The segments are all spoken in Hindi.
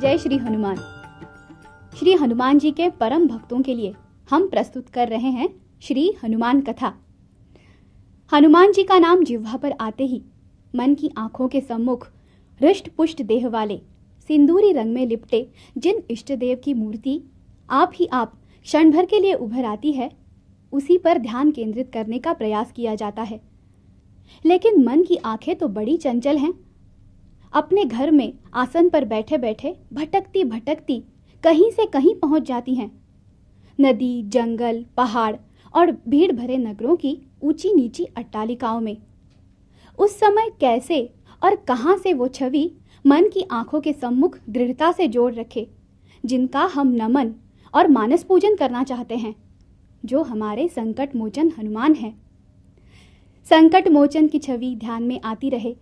जय श्री हनुमान। श्री हनुमान जी के परम भक्तों के लिए हम प्रस्तुत कर रहे हैं श्री हनुमान कथा। हनुमान जी का नाम जिह्वा पर आते ही मन की आंखों के सम्मुख हृष्ट पुष्ट देह वाले सिंदूरी रंग में लिपटे जिन इष्ट देव की मूर्ति आप ही आप क्षण भर के लिए उभर आती है, उसी पर ध्यान केंद्रित करने का प्रयास किया जाता है। लेकिन मन की आंखें तो बड़ी चंचल हैं। अपने घर में आसन पर बैठे बैठे भटकती भटकती कहीं से कहीं पहुंच जाती हैं। नदी, जंगल, पहाड़ और भीड़ भरे नगरों की ऊंची नीची अट्टालिकाओं में उस समय कैसे और कहां से वो छवि मन की आंखों के सम्मुख दृढ़ता से जोड़ रखे, जिनका हम नमन और मानस पूजन करना चाहते हैं, जो हमारे संकट मोचन हनुमान है। संकट मोचन की छवि ध्यान में आती रहे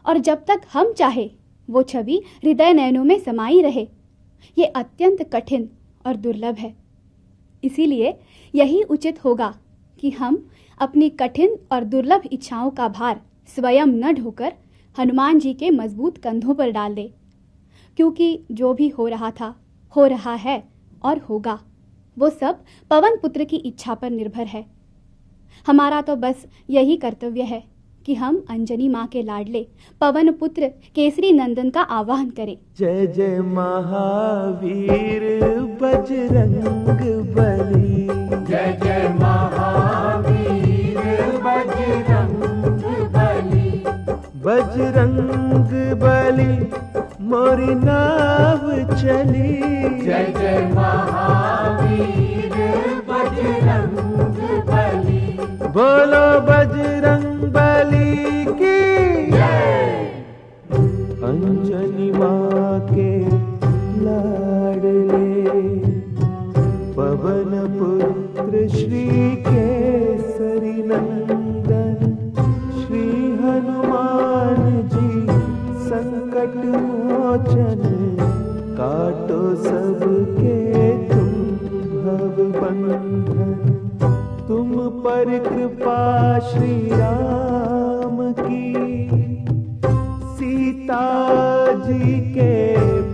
और जब तक हम चाहे वो छवि हृदय नयनों में समाई रहे, ये अत्यंत कठिन और दुर्लभ है। इसीलिए यही उचित होगा कि हम अपनी कठिन और दुर्लभ इच्छाओं का भार स्वयं न ढोकर हनुमान जी के मजबूत कंधों पर डाल दे, क्योंकि जो भी हो रहा था, हो रहा है और होगा, वो सब पवन पुत्र की इच्छा पर निर्भर है। हमारा तो बस यही कर्तव्य है कि हम अंजनी माँ के लाडले पवन पुत्र केसरी नंदन का आवाहन करें। जय जय महावीर बजरंग बली, जय जय महावीर बजरंग बली, बजरंग बली मोरी नाव चली। जय जय महावीर बजरंग बली, बोलो बजरंग बली की जय। अंजनी माँ के लाडले पवन पुत्र श्री केसरी नंदन श्री हनुमान जी संकट मोचन काटो सबके तुम भव बंधन। तुम पर कृपा श्री राम की, सीता जी के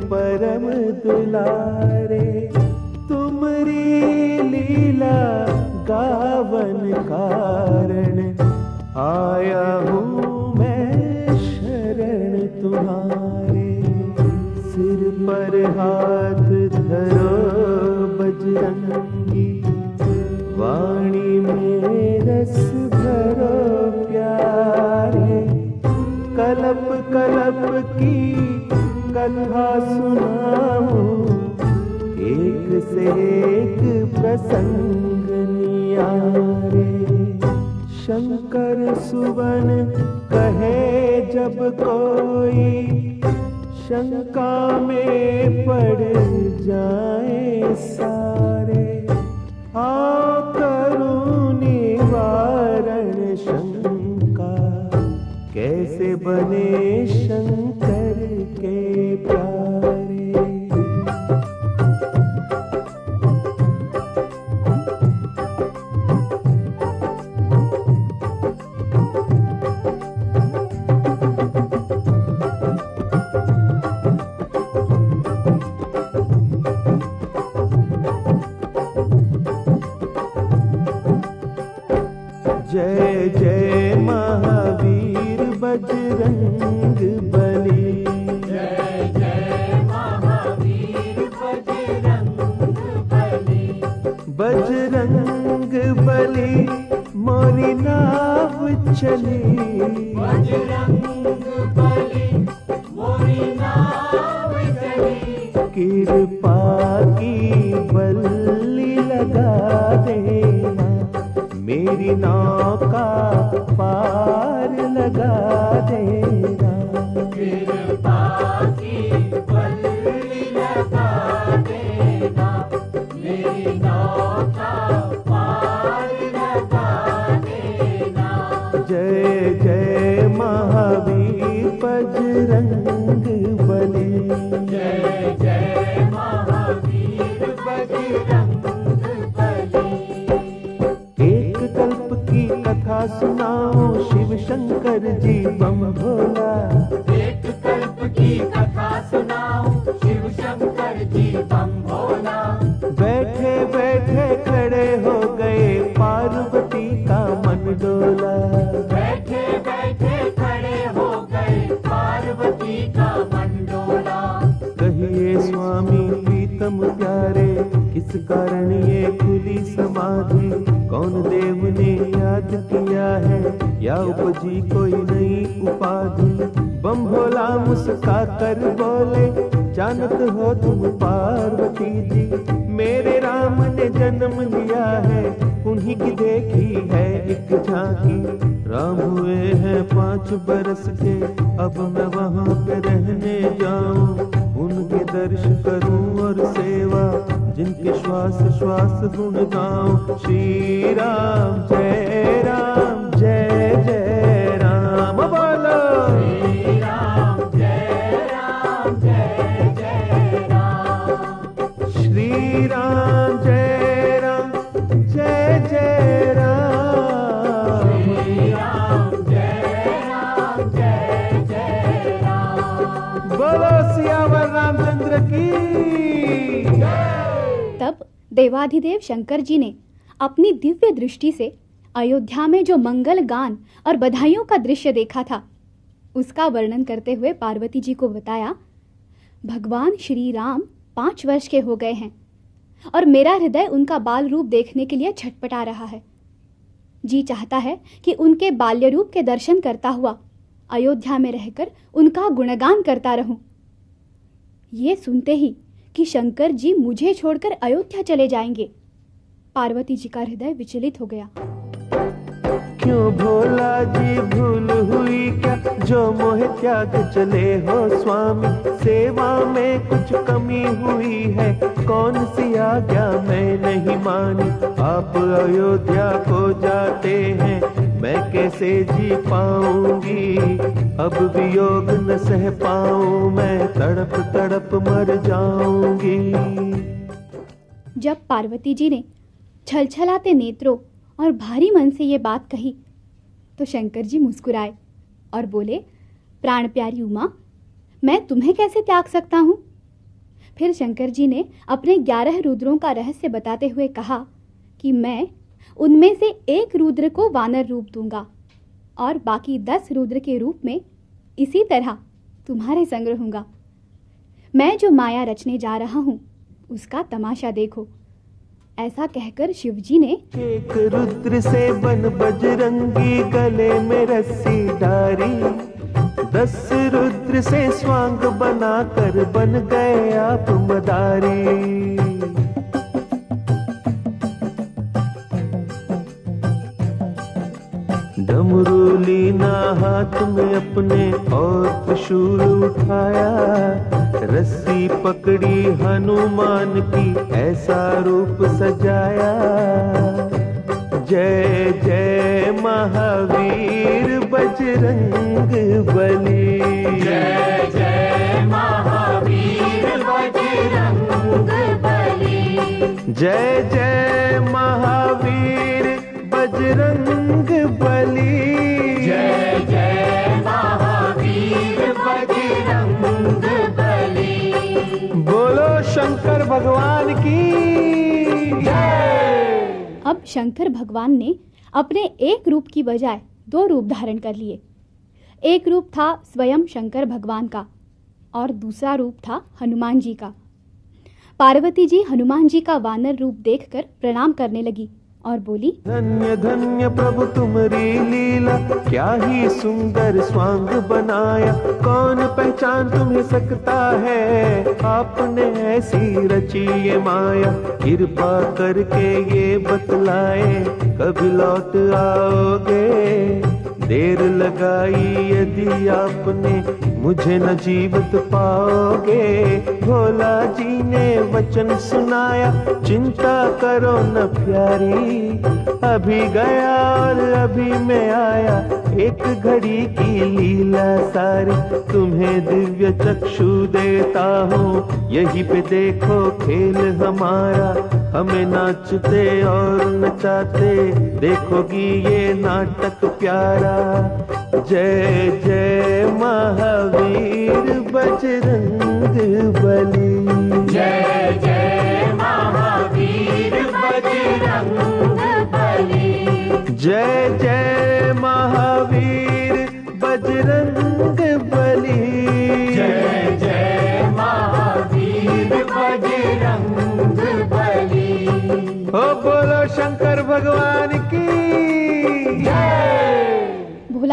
परम दुलारे, तुमरी लीला गावन कारण आया हूँ मैं शरण तुम्हारे। सिर पर हाथ धरो बजरंगी, वाणी में रस भरो प्यारे। कलप कलप की कथा सुनाऊं, एक से एक प्रसंग नियारे। शंकर सुवन कहे जब कोई, शंका में पड़ जाए सारे। आओ करूं निवारण शंका, कैसे बने शंकर के प्यारे। जय जय महावीर बजरंग बली, जय जय महावीर बजरंग बली, बजरंग बली मोरी नाव चली। बजरंग बली मोरी नाव चली, कृपा की बल्ली लगा देना, मेरी नौका पार लगा देना। कृपा की बल्ली लगा देना, मेरी नौका पार लगा देना। जय जय महावीर बजरंग बली, जय जय महावीर बजरंग बली। एक कल्प की कथा सुनाओ शिव शंकर जी बम भोला। एक कल्प की कथा सुनाओ शिव शंकर प्रीतम प्यारे, किस कारण ये खुली समाधि, कौन देव ने याद किया है, या उपजी कोई नई उपाधि। बम भोला मुस्का कर बोले, जानत हो तुम पार्वती जी, मेरे राम ने जन्म लिया है, उन्हीं की देखी है एक झांकी। राम हुए हैं 5 बरस के, अब मैं वहाँ पे रहने जाऊं, उनके दर्श करूं और सेवा, जिनके श्वास श्वास गुण गाऊं। श्री राम जय राम जय जय राम बोलो। श्री राम जय राम जय जय राम। श्री राम जय राम जय जय राम। श्री राम जय राम जय जय राम। बोलो सियावर रामचंद्र की। तब देवाधिदेव शंकर जी ने अपनी दिव्य दृष्टि से अयोध्या में जो मंगल गान और बधाइयों का दृश्य देखा था, उसका वर्णन करते हुए पार्वती जी को बताया, भगवान श्री राम 5 वर्ष के हो गए हैं और मेरा हृदय उनका बाल रूप देखने के लिए छटपटा रहा है। जी चाहता है कि उनके बाल्य रूप के दर्शन करता हुआ अयोध्या में रहकर उनका गुणगान करता रहूं। ये सुनते ही कि शंकर जी मुझे छोड़कर अयोध्या चले जाएंगे, पार्वती जी का हृदय विचलित हो गया। क्यों भोला जी भूल हुई क्या, जो मोह त्याग चले हो स्वामी, सेवा में कुछ कमी हुई है, कौन सी आज्ञा मैं नहीं मानी। आप अयोध्या को जाते हैं, मैं कैसे जी पाऊंगी, अब वियोग न सह पाऊं, मैं तड़प तड़प मर जाऊंगी। जब पार्वती जी ने छलछलाते नेत्रों और भारी मन से ये बात कही तो शंकर जी मुस्कुराए और बोले, प्राण प्यारी उमा, मैं तुम्हें कैसे त्याग सकता हूँ। फिर शंकर जी ने अपने 11 रुद्रों का रहस्य बताते हुए कहा कि मैं उनमें से एक रुद्र को वानर रूप दूंगा और बाकी 10 रुद्र के रूप में इसी तरह तुम्हारे संग रहूंगा। मैं जो माया रचने जा रहा हूँ उसका तमाशा देखो। ऐसा कहकर शिवजी ने एक रुद्र से बन बजरंगी, गले में रस्सी डारी, 10 रुद्र से स्वांग बनाकर बन गए आप मदारी। डमरू लीना हाथ में अपने और त्रिशूल उठाया, रस्सी पकड़ी हनुमान की ऐसा रूप सजाया। जय जय महावीर बजरंग बली, जय जय महावीर बजरंग बली। जय जय महावीर बजरंग बली। जय जय महावीर बजरंग बली। बोलो शंकर भगवान की जय। अब शंकर भगवान ने अपने एक रूप की बजाय 2 रूप धारण कर लिए। एक रूप था स्वयं शंकर भगवान का और दूसरा रूप था हनुमान जी का। पार्वती जी हनुमान जी का वानर रूप देखकर प्रणाम करने लगी और बोली, धन्य धन्य प्रभु तुम्हारी लीला, क्या ही सुंदर स्वांग बनाया, कौन पहचान तुम्हें सकता है, आपने ऐसी रची ये माया। कृपा करके ये बतलाए, कभी लौट आओगे, देर लगाई यदि आपने, मुझे न जीवित पाओगे। भोला जी ने वचन सुनाया, चिंता करो न प्यारी, अभी गया और अभी मैं आया, एक घड़ी की लीला सारी। तुम्हें दिव्य चक्षु देता हूँ, यही पे देखो खेल हमारा, हमें नाचते और नचाते देखोगी ये नाटक प्यारा। जय जय महावीर बजरंग बली। जय जय महावीर बजरंग बली। जय जय महावीर बजरंग बली। जय जय महावीर बजरंग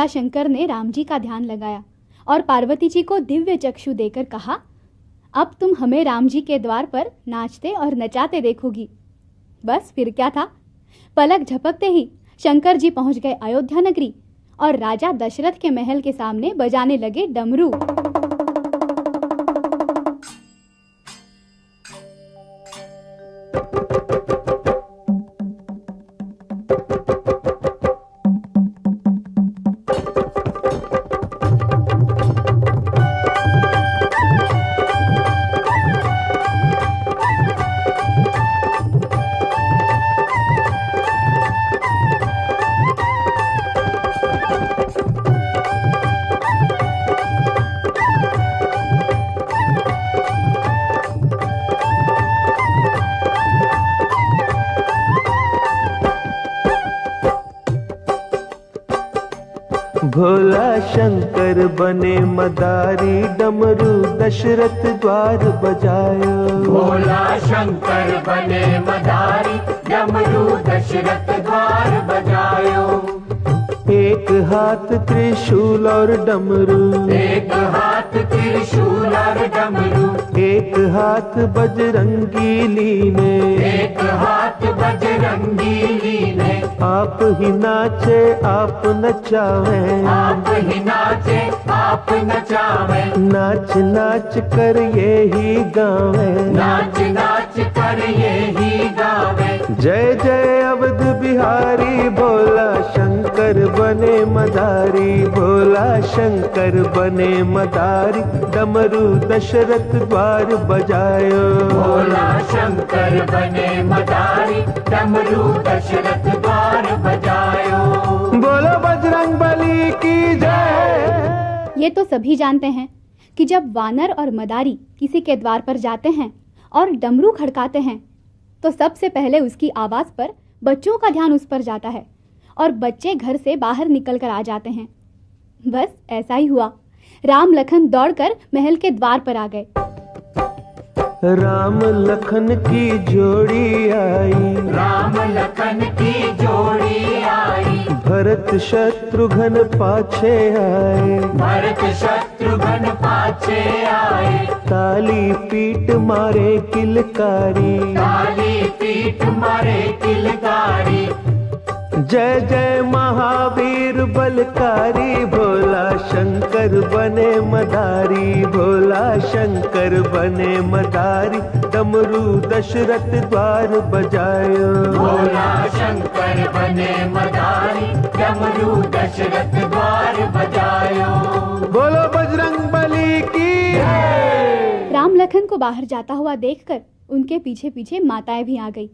भोला शंकर ने राम जी का ध्यान लगाया और पार्वती जी को दिव्य चक्षु देकर कहा, अब तुम हमें राम जी के द्वार पर नाचते और नचाते देखोगी। बस फिर क्या था, पलक झपकते ही शंकर जी पहुंच गए अयोध्या नगरी और राजा दशरथ के महल के सामने बजाने लगे डमरू। भोला शंकर बने मदारी, डमरू दशरथ द्वार बजायो। भोला शंकर बने मदारी, डमरू दशरथ द्वार बजायो। एक हाथ त्रिशूल और डमरू, एक हाथ त्रिशूल और डमरू, एक हाथ बजरंगी लीने, एक हाथ बजरंगी लीने। आप ही नाचे आप नचावे, आप ही नाचे आप नचावे। नाच नाच कर ये ही गावे, नाच नाच कर ये ही गावे। जय जय अवध बिहारी, भोला शंकर बने मदारी, भोला शंकर बने मदारी, डमरू दशरथ द्वार बजायो। भोला शंकर बने मदारी, डमरू दशरथ द्वार बजायो। बोलो बजरंग बली की जय। ये तो सभी जानते हैं कि जब वानर और मदारी किसी के द्वार पर जाते हैं और डमरू खड़काते हैं तो सबसे पहले उसकी आवाज़ पर बच्चों का ध्यान उस पर जाता है और बच्चे घर से बाहर निकल कर आ जाते हैं। बस ऐसा ही हुआ, राम लखन दौड़कर महल के द्वार पर आ गए। राम लखन की जोड़ी आई, राम लखन की जोड़ी आई। भरत शत्रुघ्न पाछे आए, भरत शत्रुघ्न पाछे आए। ताली पीट मारे किलकारी, काली पीठ मारे किलकारी। जय जय महावीर बलकारी, भोला शंकर बने मदारी, भोला शंकर बने मदारी, डमरू दशरथ द्वार बजायो। भोला शंकर बने मदारी, डमरू दशरथ द्वार बजायो। बोलो बजरंग बली की। राम लखन को बाहर जाता हुआ देखकर उनके पीछे पीछे माताएं भी आ गई।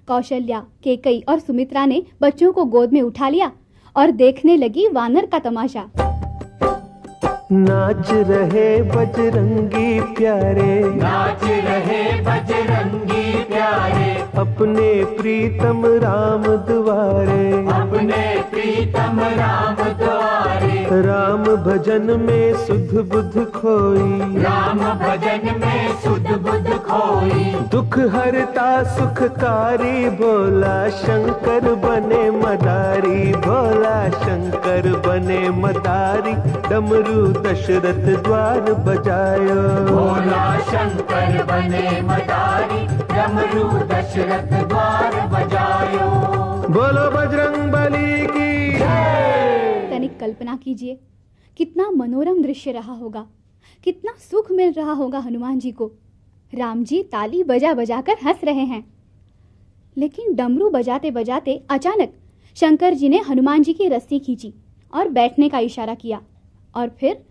कौशल्या, केकई और सुमित्रा ने बच्चों को गोद में उठा लिया और देखने लगी वानर का तमाशा। नाच रहे बजरंगी प्यारे, नाच रहे बजरंगी प्यारे। अपने प्रीतम राम द्वारे, अपने प्रीतम राम द्वारे। राम भजन में सुध बुध खोई, राम भजन में सुध बुध खोई। दुख हरता सुखकारी, भोला शंकर बने मदारी, भोला शंकर बने मदारी, डमरू दशरथ द्वार बजायो। भोला शंकर बने मदारी, डमरू दशरथ द्वार बजायो। बोलो बजरंग बली की। तनिक कल्पना कीजिए, कितना मनोरम दृश्य रहा होगा, कितना सुख मिल रहा होगा हनुमान जी को। राम जी ताली बजा बजा कर हंस रहे हैं, लेकिन डमरू बजाते बजाते अचानक शंकर जी ने हनुमान जी की रस्सी खींची और बैठने का इशारा किया और फिर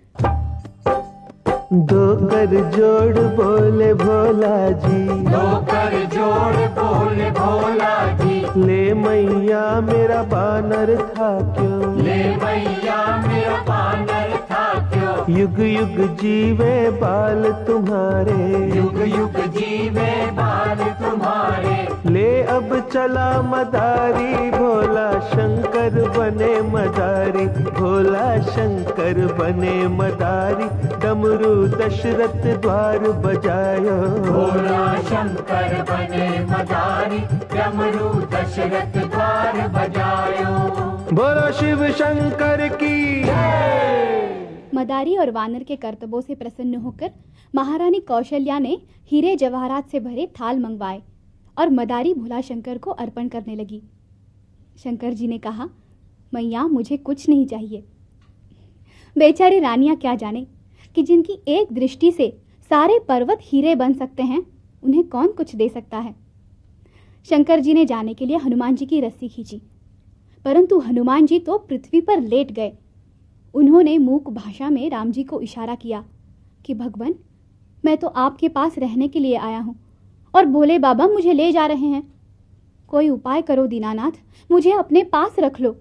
दो कर जोड़ बोले भोला जी, दो कर जोड़ बोले भोला जी। ले मैया मेरा बानर था क्यों, ले मैया मेरा बानर था क्यों। युग युग जीवे बाल तुम्हारे, युग युग जीवे बाल तुम्हारे। ले अब चला मदारी, भोला शंकर बने मदारी, भोला शंकर बने मदारी, डमरू दशरथ द्वार बजायो। भोला शंकर बने मदारी, डमरू दशरथ द्वार बजायो। बोलो शिव शंकर की। मदारी और वानर के करतबों से प्रसन्न होकर महारानी कौशल्या ने हीरे जवाहरात से भरे थाल मंगवाए और मदारी भोला शंकर को अर्पण करने लगी। शंकर जी ने कहा, मैया मुझे कुछ नहीं चाहिए। बेचारी रानियां क्या जाने कि जिनकी एक दृष्टि से सारे पर्वत हीरे बन सकते हैं, उन्हें कौन कुछ दे सकता है। शंकर जी ने जाने के लिए हनुमान जी की रस्सी खींची, परंतु हनुमान जी तो पृथ्वी पर लेट गए। उन्होंने मूक भाषा में राम जी को इशारा किया कि भगवान, मैं तो आपके पास रहने के लिए आया हूँ और भोले बाबा मुझे ले जा रहे हैं। कोई उपाय करो दीनानाथ, मुझे अपने पास रख लो।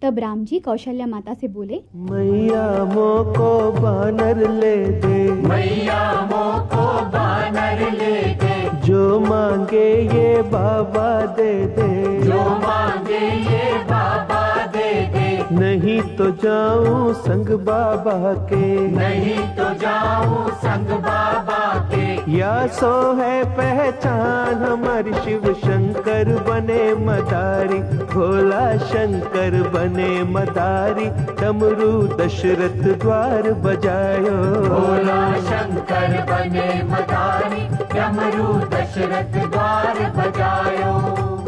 तब राम जी कौशल्या माता से बोले, मैया मोको बानर ले दे, मैया मोको बानर ले दे, जो मांगे ये बाबा दे दे, जो मांगे ये बाबा दे दे, नहीं तो जाऊं संग बाबा के, नहीं तो जाऊं संग बाबा के। या सो है पहचान हमारी शिव शंकर बने मदारी, भोला शंकर बने मदारी, डमरू दशरथ द्वार बजायो, भोला शंकर बने मदारी, डमरू दशरथ द्वार बजायो।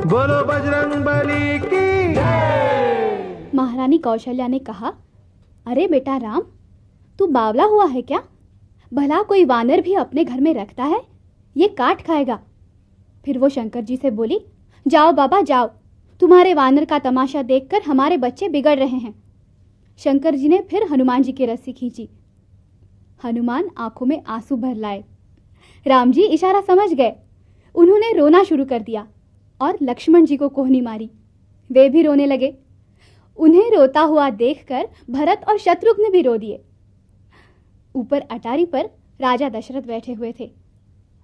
बोलो बजरंग बली की। महारानी कौशल्या ने कहा, अरे बेटा राम, तू बावला हुआ है क्या? भला कोई वानर भी अपने घर में रखता है? ये काट खाएगा। फिर वो शंकर जी से बोली, जाओ बाबा जाओ, तुम्हारे वानर का तमाशा देखकर हमारे बच्चे बिगड़ रहे हैं। शंकर जी ने फिर हनुमान जी की रस्सी खींची। हनुमान आंखों में आंसू भर लाए। राम जी इशारा समझ गए। उन्होंने रोना शुरू कर दिया और लक्ष्मण जी को कोहनी मारी। वे भी रोने लगे। उन्हें रोता हुआ देखकर भरत और शत्रुघ्न भी रो दिए। ऊपर अटारी पर राजा दशरथ बैठे हुए थे।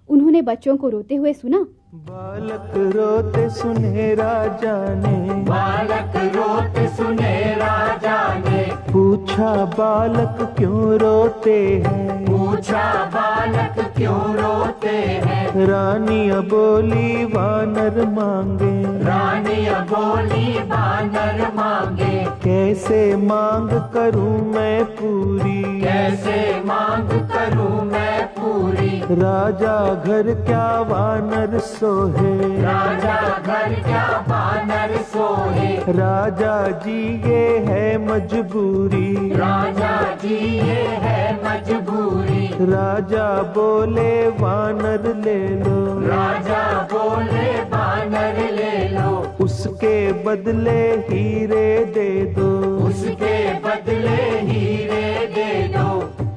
उन्होंने बच्चों को रोते हुए सुना। बालक रोते सुने राजा ने, बालक रोते सुने राजा ने, पूछा बालक क्यों रोते हैं, पूछा बालक क्यों रोते हैं। रानिया बोली वानर मांगे, रानिया बोली वानर मांगे, कैसे मांग करूं मैं पूरी, कैसे मांग करूं मैं पूरी। राजा घर क्या वानर सोहे, राजा घर क्या वानर सोहे, राजा जी ये है मजबूरी, राजा जी ये है मजबूरी। राजा बोले वानर ले लो, राजा बोले वानर ले लो, उसके बदले हीरे दे दो, उसके बदले हीरे दे दो।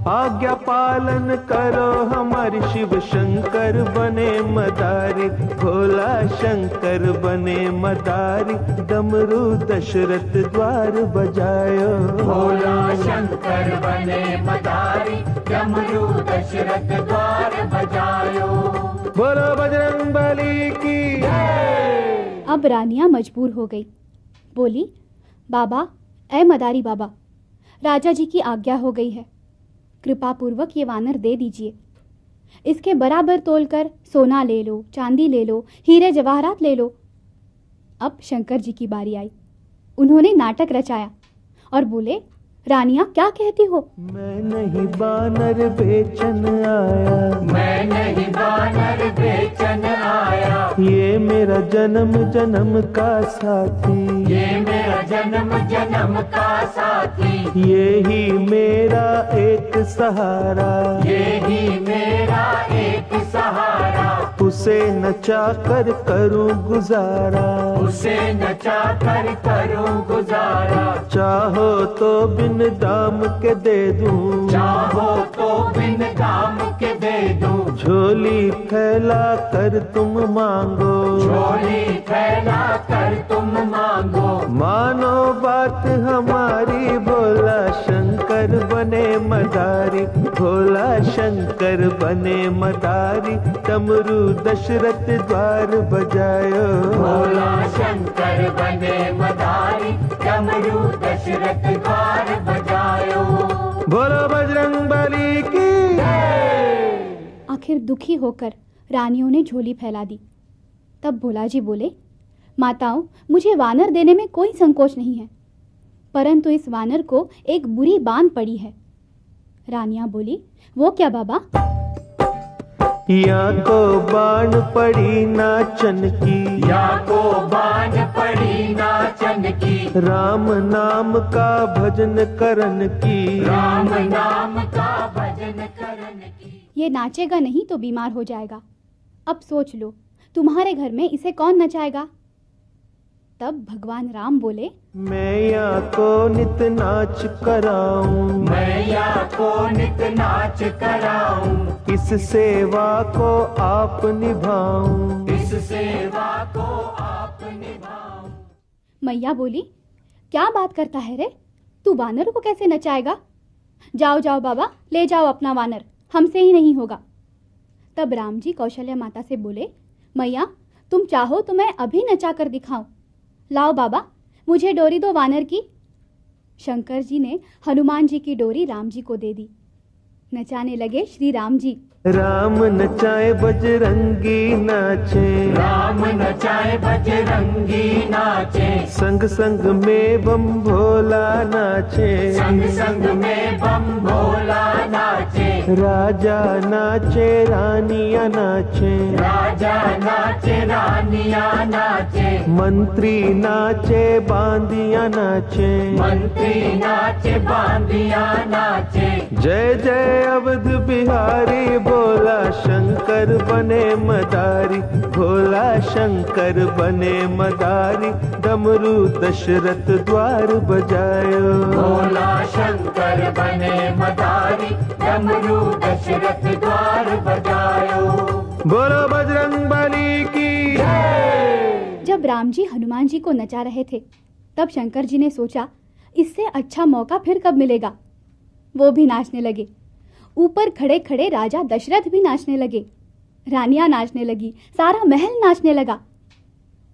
आज्ञा पालन करो हमारे शिव शंकर बने मदारी, भोला शंकर बने मदारी, डमरू दशरथ द्वार बजायो, भोला शंकर बने मदारी, डमरू दशरथ द्वार बजायो। बोलो बजरंग बली की। अब रानियां मजबूर हो गई। बोली, बाबा, ऐ मदारी बाबा, राजा जी की आज्ञा हो गई है, कृपा पूर्वक ये वानर दे दीजिए। इसके बराबर तोलकर सोना ले लो, चांदी ले लो, हीरे जवाहरात ले लो। अब शंकर जी की बारी आई। उन्होंने नाटक रचाया और बोले, रानियां क्या कहती हो? मैं नहीं बानर बेचन आया, मैं नहीं बानर बेचन आया, ये मेरा जन्म जन्म का साथी, ये मेरा जन्म जन्म का साथी, ये ही मेरा एक सहारा, ये ही मेरा एक सहारा। उसे नचा कर करूं गुजारा, उसे नचा कर करूं गुजारा। चाहो तो बिन दाम के दे दूं, चाहो तो बिन दाम के दे दूं, झोली फैला कर तुम मांगो, झोली फैला कर तुम मांगो। मानो बात हमारी, भोला शंकर बने मदारी, भोला शंकर बने मदारी, डमरू दशरथ द्वार बजायो, भोला शंकर बने मदारी, डमरू दशरथ द्वार बजायो। बोलो बजरंग बली की। आखिर दुखी होकर रानियों ने झोली फैला दी। तब भोला जी बोले, माताओं, मुझे वानर देने में कोई संकोच नहीं है, परंतु इस वानर को एक बुरी बांध पड़ी है। रानियां बोली, वो क्या बाबा? या को बाण पड़ी नाचन की, या को बाण पड़ी नाचन की, राम नाम का भजन करन की, राम नाम का भजन करन की। ये नाचेगा नहीं तो बीमार हो जाएगा। अब सोच लो, तुम्हारे घर में इसे कौन नचाएगा? तब भगवान राम बोले, मैं या को नित नाच कराऊं, मैं या को नित नाच कराऊं, इस सेवा को आप निभाऊं, इस सेवा को आप निभाऊं। मैया बोली, क्या बात करता है रे? तू वानर को कैसे नचाएगा? जाओ जाओ बाबा, ले जाओ अपना वानर, हमसे ही नहीं होगा। तब राम जी कौशल्या माता से बोले, मैया तुम चाहो तो मैं अभी नचा कर दिखाऊं। लाओ बाबा, मुझे डोरी दो वानर की। शंकर जी ने हनुमान जी की डोरी राम जी को दे दी। नचाने लगे श्री राम जी। राम नचाए बजरंगी नाचे, राम नचाए बजरंगी नाचे, संग संग में बम भोला नाचे, संग संग में बम भोला नाचे, राजा नाचे रानियां नाचे, राजा नाचे रानियां नाचे, मंत्री नाचे बांदियां नाचे, मंत्री नाचे बांदियां नाचे। जय जय अवध बिहारी, भोला शंकर बने मदारी, भोला शंकर बने मदारी, डमरू दशरथ द्वार बजायो, भोला शंकर बने मदारी, डमरू दशरथ द्वार बजायो। बोलो बजरंगबली की जय। जब राम जी हनुमान जी को नचा रहे थे, तब शंकर जी ने सोचा, इससे अच्छा मौका फिर कब मिलेगा। वो भी नाचने लगे। ऊपर खड़े खड़े राजा दशरथ भी नाचने लगे, रानियां नाचने लगी, सारा महल नाचने लगा।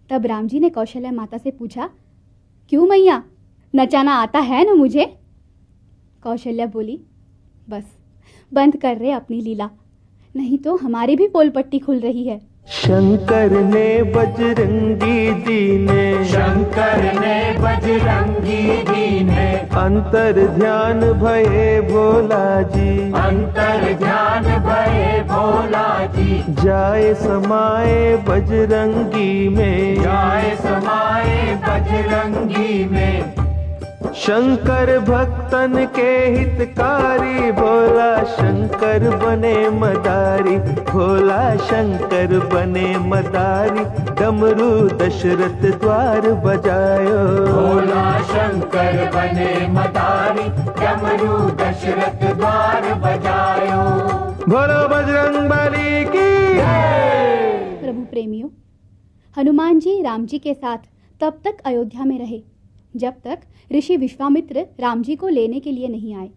तब राम जी ने कौशल्या माता से पूछा, क्यों मैया, नचाना आता है ना मुझे? कौशल्या बोली, बस बंद कर रहे अपनी लीला, नहीं तो हमारी भी पोल पट्टी खुल रही है। शंकर ने बजरंगी दीने, शंकर ने बजरंगी दीने, अंतर ध्यान भये भोला जी, अंतर ध्यान भये भोला जी, जाए समाए बजरंगी में, जाए समाए बजरंगी में। शंकर भक्तन के हितकारी, भोला शंकर बने मदारी, भोला शंकर बने मदारी, डमरू दशरथ द्वार बजायो, भोला शंकर बने मदारी, डमरू दशरथ द्वार बजायो। बोलो बजरंगबली की जय। प्रभु प्रेमियों, हनुमान जी राम जी के साथ तब तक अयोध्या में रहे जब तक ऋषि विश्वामित्र राम जी को लेने के लिए नहीं आए।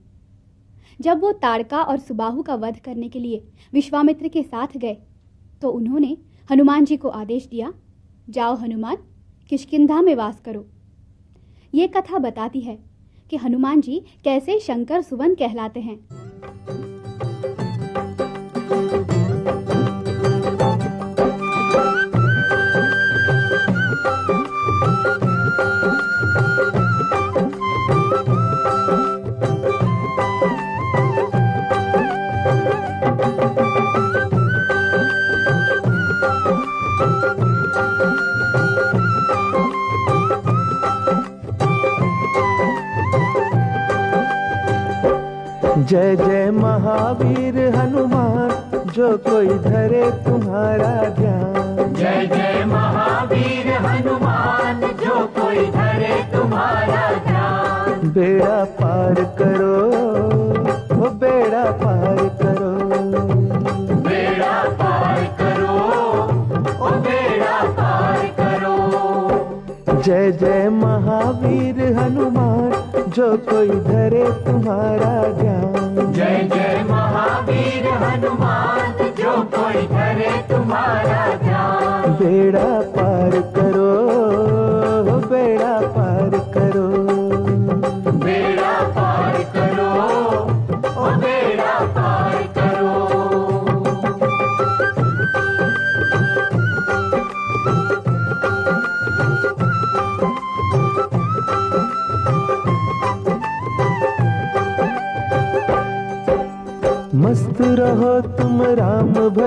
जब वो ताड़का और सुबाहु का वध करने के लिए विश्वामित्र के साथ गए, तो उन्होंने हनुमान जी को आदेश दिया, जाओ हनुमान, किष्किंधा में वास करो। ये कथा बताती है कि हनुमान जी कैसे शंकर सुवन कहलाते हैं। जय जय महावीर हनुमान, जो कोई धरे तुम्हारा ध्यान, जय जय महावीर हनुमान, जो कोई धरे तुम्हारा ध्यान। बेड़ा पार करो, वो बेड़ा पार करो, बेड़ा पार करो, ओ बेड़ा पार करो। जय जय महावीर हनुमान, जो कोई धरे तुम्हारा ध्यान, जय जय महावीर हनुमान, जो कोई धरे तुम्हारा ध्यान। बेड़ा पार करो, बेड़ा पार करो, बेड़ा पार करो, ओ बेड़ा पार करो।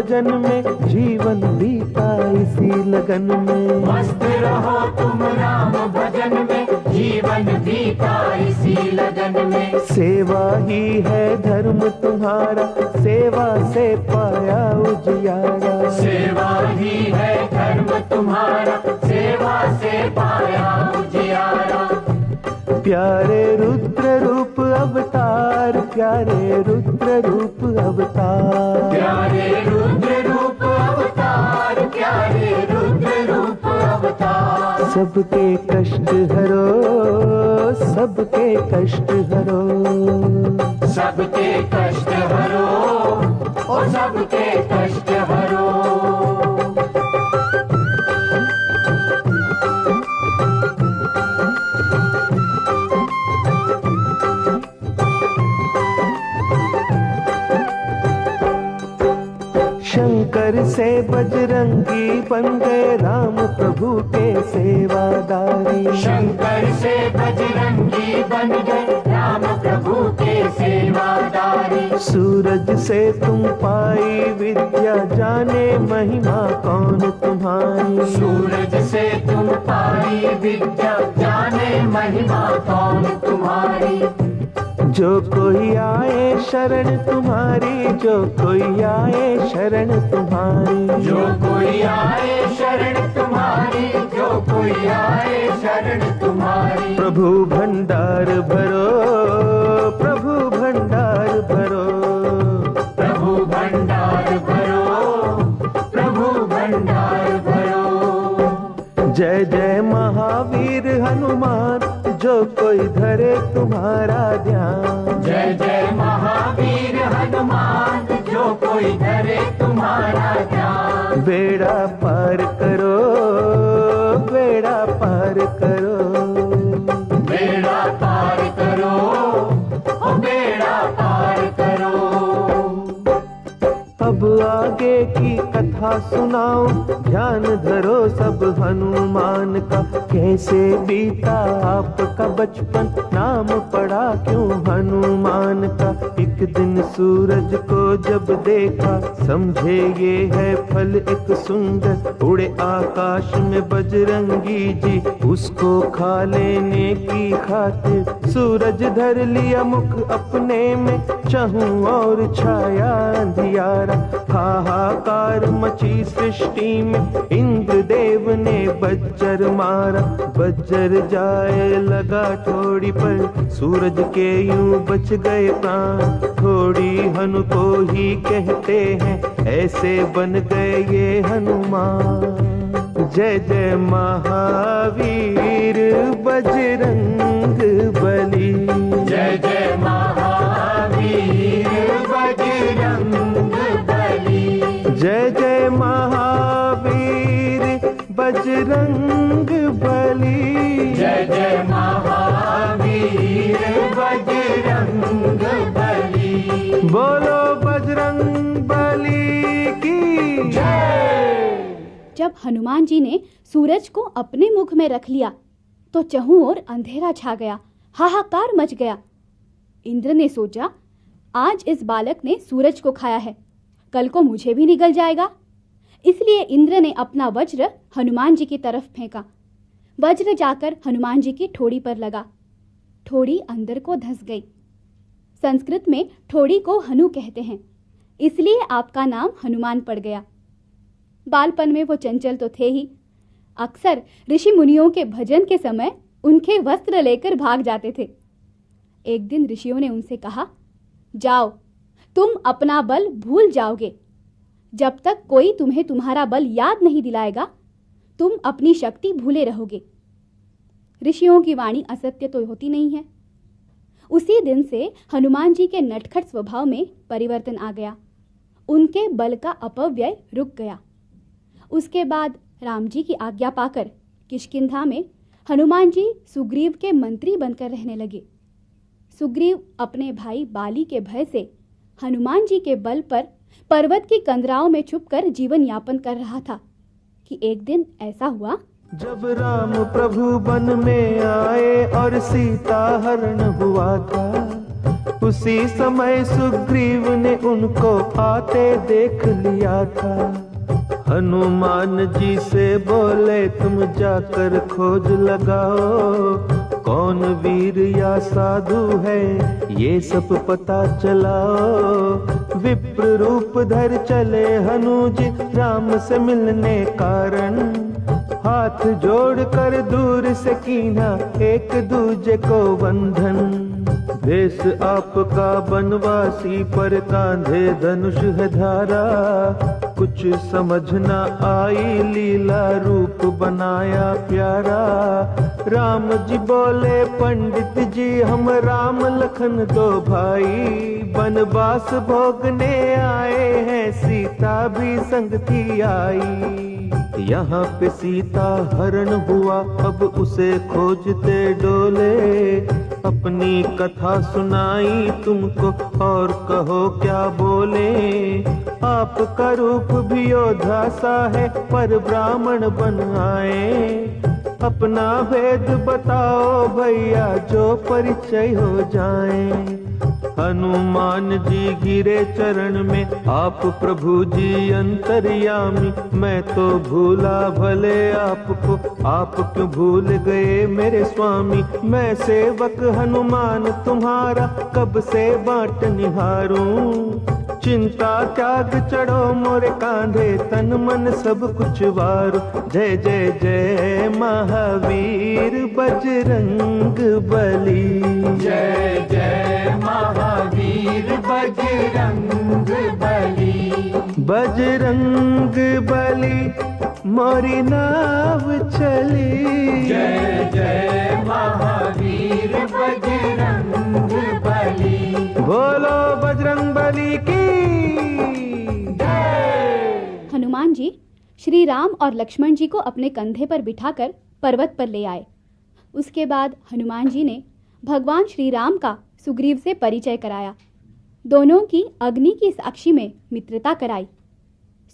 भजन में, जीवन बीता इसी लगन में। मस्त रहो तुम राम भजन में, जीवन बीता इसी लगन में। सेवा ही है धर्म तुम्हारा, सेवा से पाया उजियारा। सेवा ही है धर्म तुम्हारा, सेवा से पाया उजियारा। प्यारे रुद्र रूप अवतार, प्यारे रुद्र रूप अवतार। प्यारे रुद्र रूप अवतार, प्यारे रुद्र रूप अवतार। सबके कष्ट हरो, सबके कष्ट हरो। सबके कष्ट हरो, ओ सबके कष्ट हरो। शंकर से बजरंगी बन गए राम प्रभु के सेवादारी। शंकर से बजरंगी बन गए राम प्रभु के सेवादारी। सूरज से तुम पाई विद्या, जाने महिमा कौन तुम्हारी। सूरज से तुम पाई विद्या, जाने महिमा कौन तुम्हारी। जो कोई आए शरण तुम्हारी, जो कोई आए शरण तुम्हारी। जो कोई आए शरण तुम्हारी, जो कोई आए शरण तुम्हारी। प्रभु भंडार भरो, प्रभु भंडार भरो। प्रभु भंडार भरो, प्रभु भंडार भरो। जय जय महावीर हनुमान, जो कोई धरे तुम्हारा ध्यान। जय जय महावीर हनुमान, जो कोई धरे तुम्हारा ध्यान। बेड़ा पार करो, बेड़ा पार करो। बेड़ा पार करो, ओ बेड़ा पार करो। अब आगे की कथा सुनाओ, ध्यान धरो सब हनुमान का। कैसे बीता आपका बचपन, नाम पड़ा क्यों हनुमान का। एक दिन सूरज को जब देखा, समझे ये है फल एक सुंदर। उड़े आकाश में बजरंगी जी, उसको खा लेने की खातिर। सूरज धर लिया मुख अपने में, चहूं और छाया अंधियारा। हाहाकार मची सृष्टि में, इंद्र देव ने बज्जर मारा। बज्जर जाए लगा ठोड़ी पर, सूरज के यूं बच गए प्राण। ठोड़ी हनु को ही कहते हैं, ऐसे बन गए ये हनुमान। जय जय महावीर बजरंग बली। जय जय महावीर बजरंग बली। जय जय महावीर बजरंग बली। जय जय महावीर बजरंग बली। बोलो बजरंग बली की जय। जब हनुमान जी ने सूरज को अपने मुख में रख लिया तो चहुं ओर अंधेरा छा गया, हाहाकार मच गया। इंद्र ने सोचा, आज इस बालक ने सूरज को खाया है, कल को मुझे भी निगल जाएगा। इसलिए इंद्र ने अपना वज्र हनुमान जी की तरफ फेंका। वज्र जाकर हनुमान जी की ठोड़ी पर लगा। ठोड़ी अंदर को धंस गई। संस्कृत में ठोड़ी को हनु कहते हैं, इसलिए आपका नाम हनुमान पड़ गया। बालपन में वो चंचल तो थे ही, अक्सर ऋषि मुनियों के भजन के समय उनके वस्त्र लेकर भाग जाते थे। एक दिन ऋषियों ने उनसे कहा, जाओ, तुम अपना बल भूल जाओगे। जब तक कोई तुम्हें तुम्हारा बल याद नहीं दिलाएगा, तुम अपनी शक्ति भूले रहोगे। ऋषियों की वाणी असत्य तो होती नहीं है। उसी दिन से हनुमान जी के नटखट स्वभाव में परिवर्तन आ गया। उनके बल का अपव्यय रुक गया। उसके बाद राम जी की आज्ञा पाकर किष्किंधा में हनुमान जी सुग्रीव के मंत्री बनकर रहने लगे। सुग्रीव अपने भाई बाली के भय से हनुमान जी के बल पर पर्वत की कंदराओं में छुपकर जीवन यापन कर रहा था कि एक दिन ऐसा हुआ। जब राम प्रभु वन में आए और सीता हरण हुआ था, उसी समय सुग्रीव ने उनको आते देख लिया था। हनुमान जी से बोले तुम जाकर खोज लगाओ, कौन वीर या साधु है ये सब पता चलाओ। विप्र रूप धर चले हनुज राम से मिलने कारण, हाथ जोड़कर दूर से कीना एक दूजे को बंधन। भेष आपका बनवासी पर कांधे धनुष है धारा, कुछ समझ न आई लीला रूप बनाया प्यारा। राम जी बोले पंडित जी हम राम लखन दो भाई, बनवास भोगने आए हैं सीता भी संग थी आई। यहाँ पे सीता हरण हुआ अब उसे खोजते डोले, अपनी कथा सुनाई तुमको और कहो क्या बोले। आपका रूप भी योद्धा सा है पर ब्राह्मण बन आए, अपना भेद बताओ भैया जो परिचय हो जाए। हनुमान जी गिरे चरण में आप प्रभु जी अंतर्यामी, मैं तो भूला भले आपको आप क्यों भूल गए मेरे स्वामी। मैं सेवक हनुमान तुम्हारा कब से बाट निहारूं, चिंता त्याग चढ़ो मोरे कांधे तन मन सब कुछ वारो। जय जय जय महावीर बजरंग बली, जय जय महावीर बजरंग बली। बजरंग बली मोरी नाव चली, जय जय महावीर बजरंग बली। बोलो बजरंग बली की जय। हनुमान जी श्री राम और लक्ष्मण जी को अपने कंधे पर बिठाकर पर्वत पर ले आए। उसके बाद हनुमान जी ने भगवान श्री राम का सुग्रीव से परिचय कराया। दोनों की अग्नि की साक्षी में मित्रता कराई।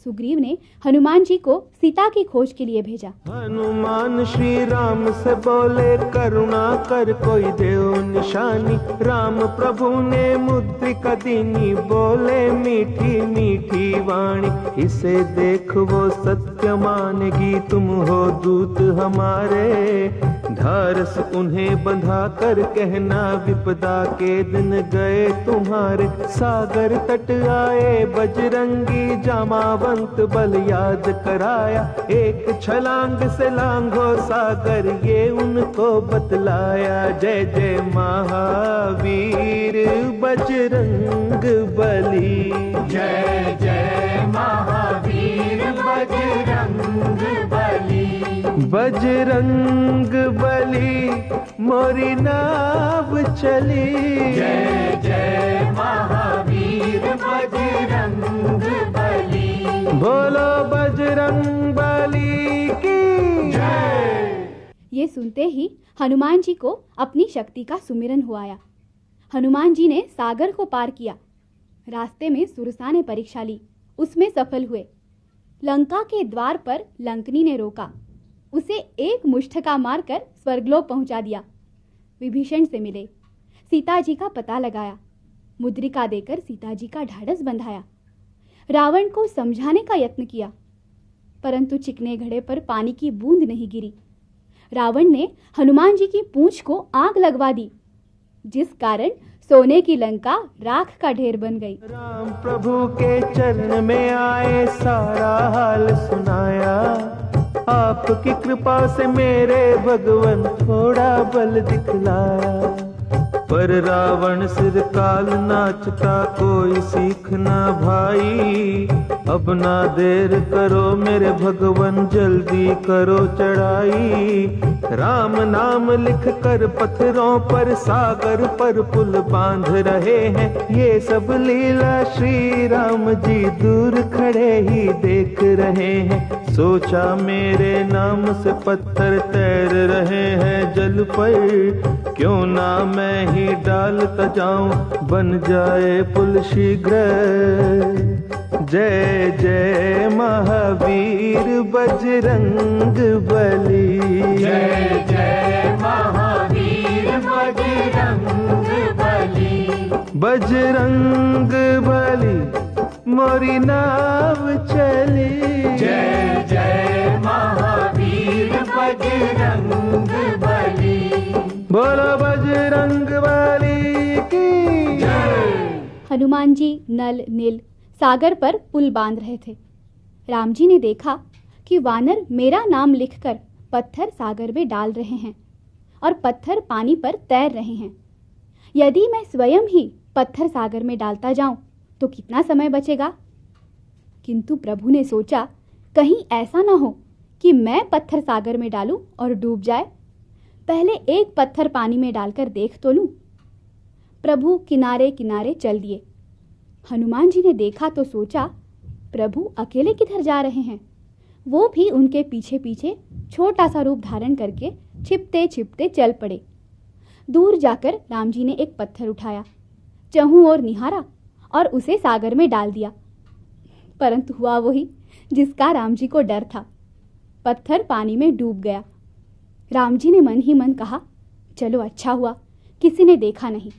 सुग्रीव ने हनुमान जी को सीता की खोज के लिए भेजा। हनुमान श्री राम से बोले करुणा कर कोई देव निशानी, राम प्रभु ने मुद्रिका दीनी बोले मीठी मीठी वाणी। इसे देख वो सत्य मानेगी तुम हो दूत हमारे, धारस उन्हें बंधा कर कहना विपदा के दिन गए तुम्हारे। सागर तट आए बजरंगी जामावंत बल याद कराया, एक छलांग से लांघो सागर ये उनको बतलाया। जय जय महावीर बजरंग बली, जय जय महावीर बजरंग बली। बजरंग बली मोरी नाव चली, जय जय महावीर बजरंग बली। बोलो बजरंग बली की जय। ये सुनते ही हनुमान जी को अपनी शक्ति का सुमिरन हो आया। हनुमान जी ने सागर को पार किया। रास्ते में सुरसा ने परीक्षा ली, उसमें सफल हुए। लंका के द्वार पर लंकनी ने रोका, उसे एक मुष्ठका मारकर स्वर्गलोक पहुंचा दिया। विभीषण से मिले, सीता जी का पता लगाया, मुद्रिका देकर सीता जी का ढाढ़स बंधाया। रावण को समझाने का यत्न किया, परंतु चिकने घड़े पर पानी की बूंद नहीं गिरी। रावण ने हनुमान जी की पूंछ को आग लगवा दी, जिस कारण सोने की लंका राख का ढेर बन गई। राम प्रभु के चरण में आए सारा हाल सुनाया, आपकी कृपा से मेरे भगवन थोड़ा बल दिखलाया। पर रावण सिर काल नाचता कोई सीख ना भाई, अब ना देर करो मेरे भगवन जल्दी करो चढ़ाई। राम नाम लिख कर पत्थरों पर सागर पर पुल बांध रहे हैं, ये सब लीला श्री राम जी दूर खड़े ही देख रहे हैं। सोचा मेरे नाम से पत्थर तैर रहे हैं जल पर, क्यों ना मैं ही डालता जाऊं बन जाए पुल शीघ्र। जय जय महावीर बजरंग बली, जय जय महावीर बजरंग बली। बजरंग बली मोरी नाव चली। जय जय महावीर बजरंग बली। बोलो बजरंग बली की जय। हनुमान जी नल नील सागर पर पुल बांध रहे थे। राम जी ने देखा कि वानर मेरा नाम लिखकर पत्थर सागर में डाल रहे हैं और पत्थर पानी पर तैर रहे हैं। यदि मैं स्वयं ही पत्थर सागर में डालता जाऊं तो कितना समय बचेगा। किंतु प्रभु ने सोचा कहीं ऐसा ना हो कि मैं पत्थर सागर में डालूं और डूब जाए। पहले एक पत्थर पानी में डालकर देख तो लूं। प्रभु किनारे किनारे चल दिए। हनुमान जी ने देखा तो सोचा प्रभु अकेले किधर जा रहे हैं। वो भी उनके पीछे पीछे छोटा सा रूप धारण करके छिपते छिपते चल पड़े। दूर जाकर राम जी ने एक पत्थर उठाया, चहुं ओर निहारा और उसे सागर में डाल दिया। परंतु हुआ वही जिसका राम जी को डर था। पत्थर पानी में डूब गया। राम जी ने मन ही मन कहा, चलो अच्छा हुआ किसी ने देखा नहीं।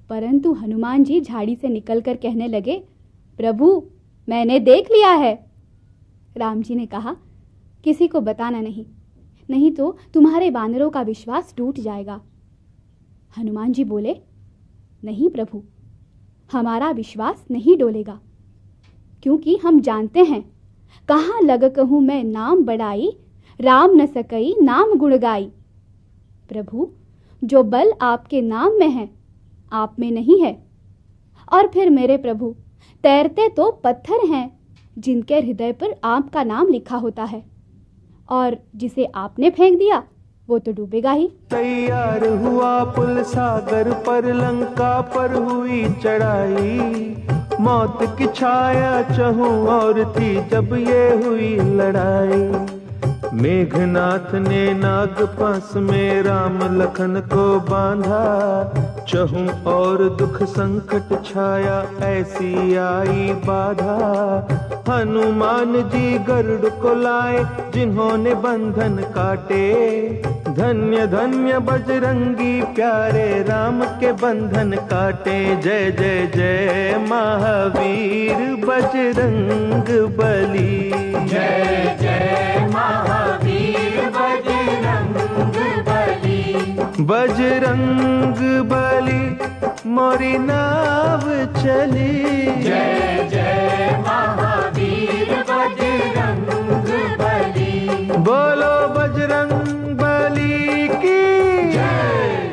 परंतु हनुमान जी झाड़ी से निकलकर कहने लगे, प्रभु मैंने देख लिया है। राम जी ने कहा, किसी को बताना नहीं, नहीं तो तुम्हारे बानरों का विश्वास टूट जाएगा। हनुमान जी बोले, नहीं प्रभु, हमारा विश्वास नहीं डोलेगा, क्योंकि हम जानते हैं कहाँ लग कहूँ मैं नाम बढ़ाई, राम न सकई नाम गुण गाई। प्रभु जो बल आपके नाम में है आप में नहीं है। और फिर मेरे प्रभु तैरते तो पत्थर हैं जिनके हृदय पर आपका नाम लिखा होता है, और जिसे आपने फेंक दिया वो तो डूबेगा ही। तैयार हुआ पुल सागर पर, लंका पर हुई चढ़ाई। मौत की छाया चहु और थी जब ये हुई लड़ाई। मेघनाथ ने नाग पास में राम लखन को बांधा। चहु और दुख संकट छाया ऐसी आई बाधा। हनुमान जी गरुड़ को लाए जिन्होंने बंधन काटे। धन्य धन्य बजरंगी प्यारे राम के बंधन काटे। जय जय जय महावीर बजरंग बली। जय जय महावीर बजरंग बली। बजरंग बली मोरी नाव चली। जय जय महावीर बजरंग बली। बोलो बजरंग बली की जय।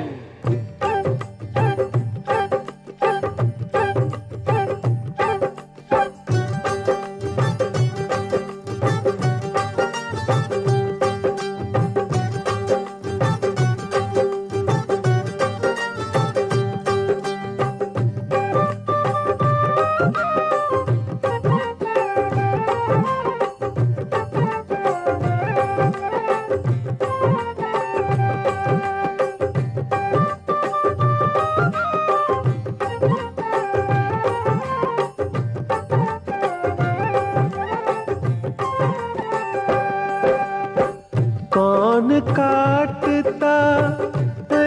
कौन काटता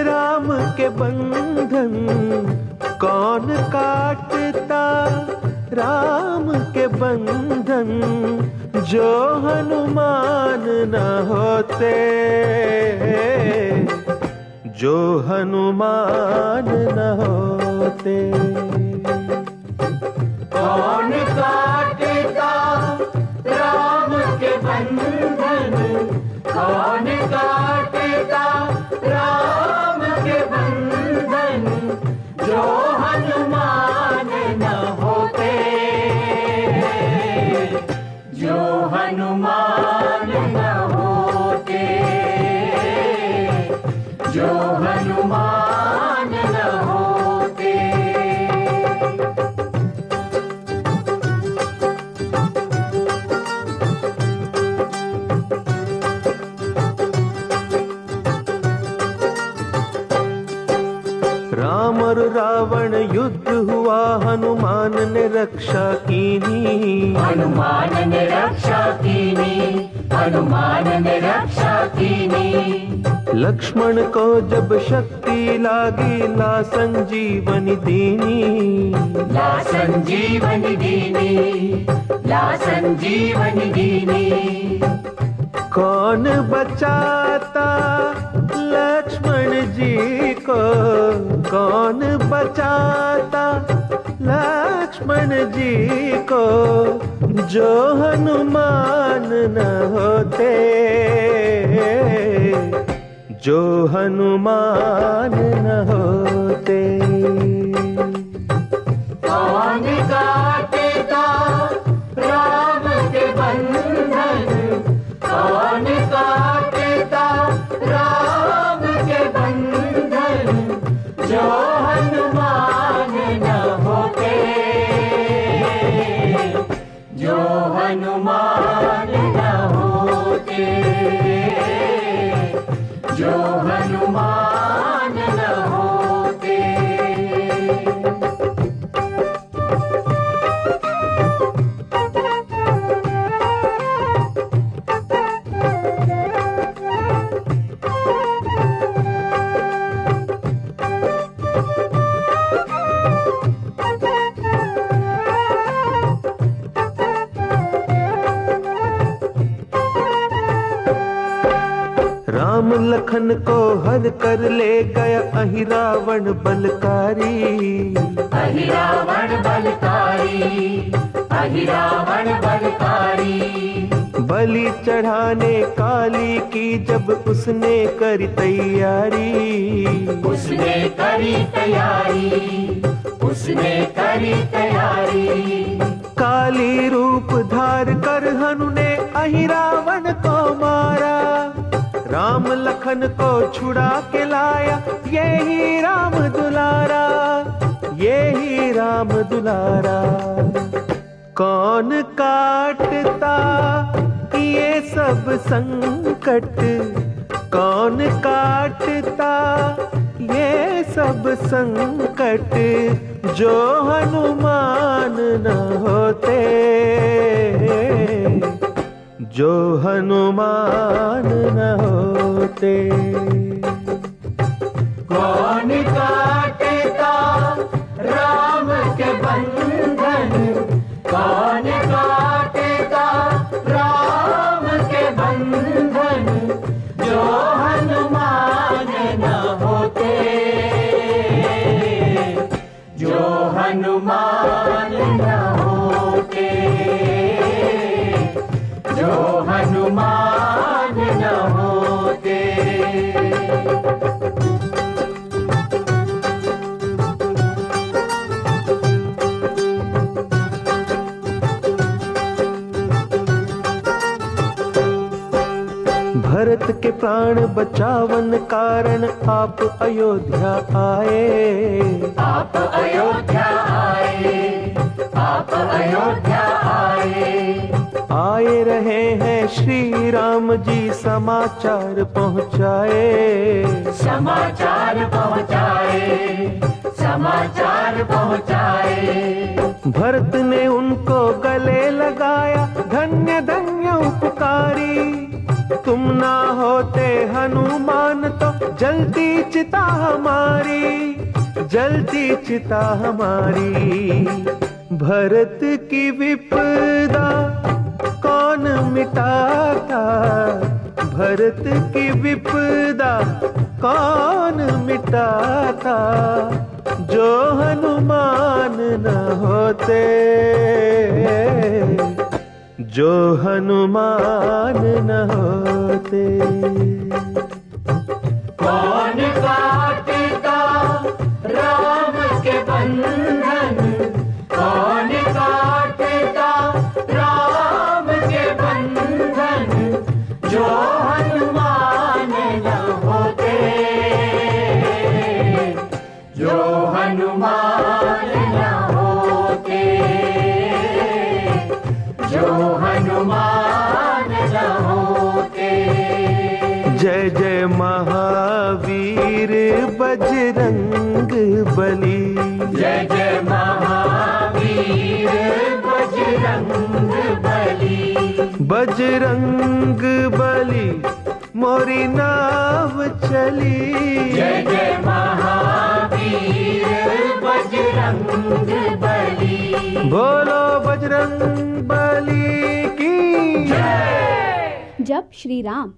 राम के बंधन। कौन काटता राम के बंधन। जो हनुमान न होते। जो हनुमान न होते। कौन काटता राम के बंधन। कौन काटता राम के बंधन। जो हनुमान न होते। जो हनुमान न होते। जो हनुमान न होते। राम और रावण युद्ध हुआ। हनुमान ने रक्षा कीनी, हनुमान ने रक्षा कीनी, हनुमान ने रक्षा कीनी। लक्ष्मण को जब शक्ति लागी ला संजीवनी दीनी, ला संजीवनी दीनी, ला संजीवनी दीनी। कौन बचाता लक्ष्मण जी को, कौन बचाता लक्ष्मण जी को, जो हनुमान न होते, जो हनुमान न होते। कौन काटेगा राम के बंधन, कौन काटेगा राम के बंधन, जो हनुमान न होते, जो हनुमान न होते, जो हनुमान न होते। राम लखन को हर कर ले गया अहि रावण बलकारी, अहि रावण बलकारी, अहि रावण बलकारी। बलि चढ़ाने काली की जब उसने करी तैयारी, उसने करी तैयारी, उसने करी तैयारी। काली रूप धार कर हनु ने अहि रावण को मारा, राम लखन को छुड़ा के लाया यही राम दुलारा, यही राम दुलारा। कौन काटता ये सब संकट, कौन काटता ये सब संकट, जो हनुमान न होते, जो हनुमान न होते। कौन काटेगा राम के बंधन, कौन काटेगा राम के बंधन, जो हनुमान न होते, जो हनुमान न होते, जो हनुमान न होते। भरत के प्राण बचावन कारण आप अयोध्या आए, आप अयोध्या आए, आप अयोध्या आए। आए रहे हैं श्री राम जी समाचार पहुँचाए, समाचार पहुँचाए, समाचार पहुँचाए। भरत ने उनको गले लगाया धन्य धन्य उपकारी, तुम ना होते हनुमान तो जलती चिता हमारी, जलती चिता हमारी। भरत की विपदा कौन मिटाता, भरत की विपदा कौन मिटाता, जो हनुमान न होते, जो हनुमान न होते। कौन काटेगा राम के बंधन, कौन काटेगा राम के बंधन, जो हनुमान न होते, जो हनुमान न होते, जो हनुमान न होते। जय जय महावीर बजरंग बली, जय जय महा बजरंग बली मोरी नाव चली। जय जय महावीर बजरंग बली। बोलो बजरंग बली की जय। जब श्री राम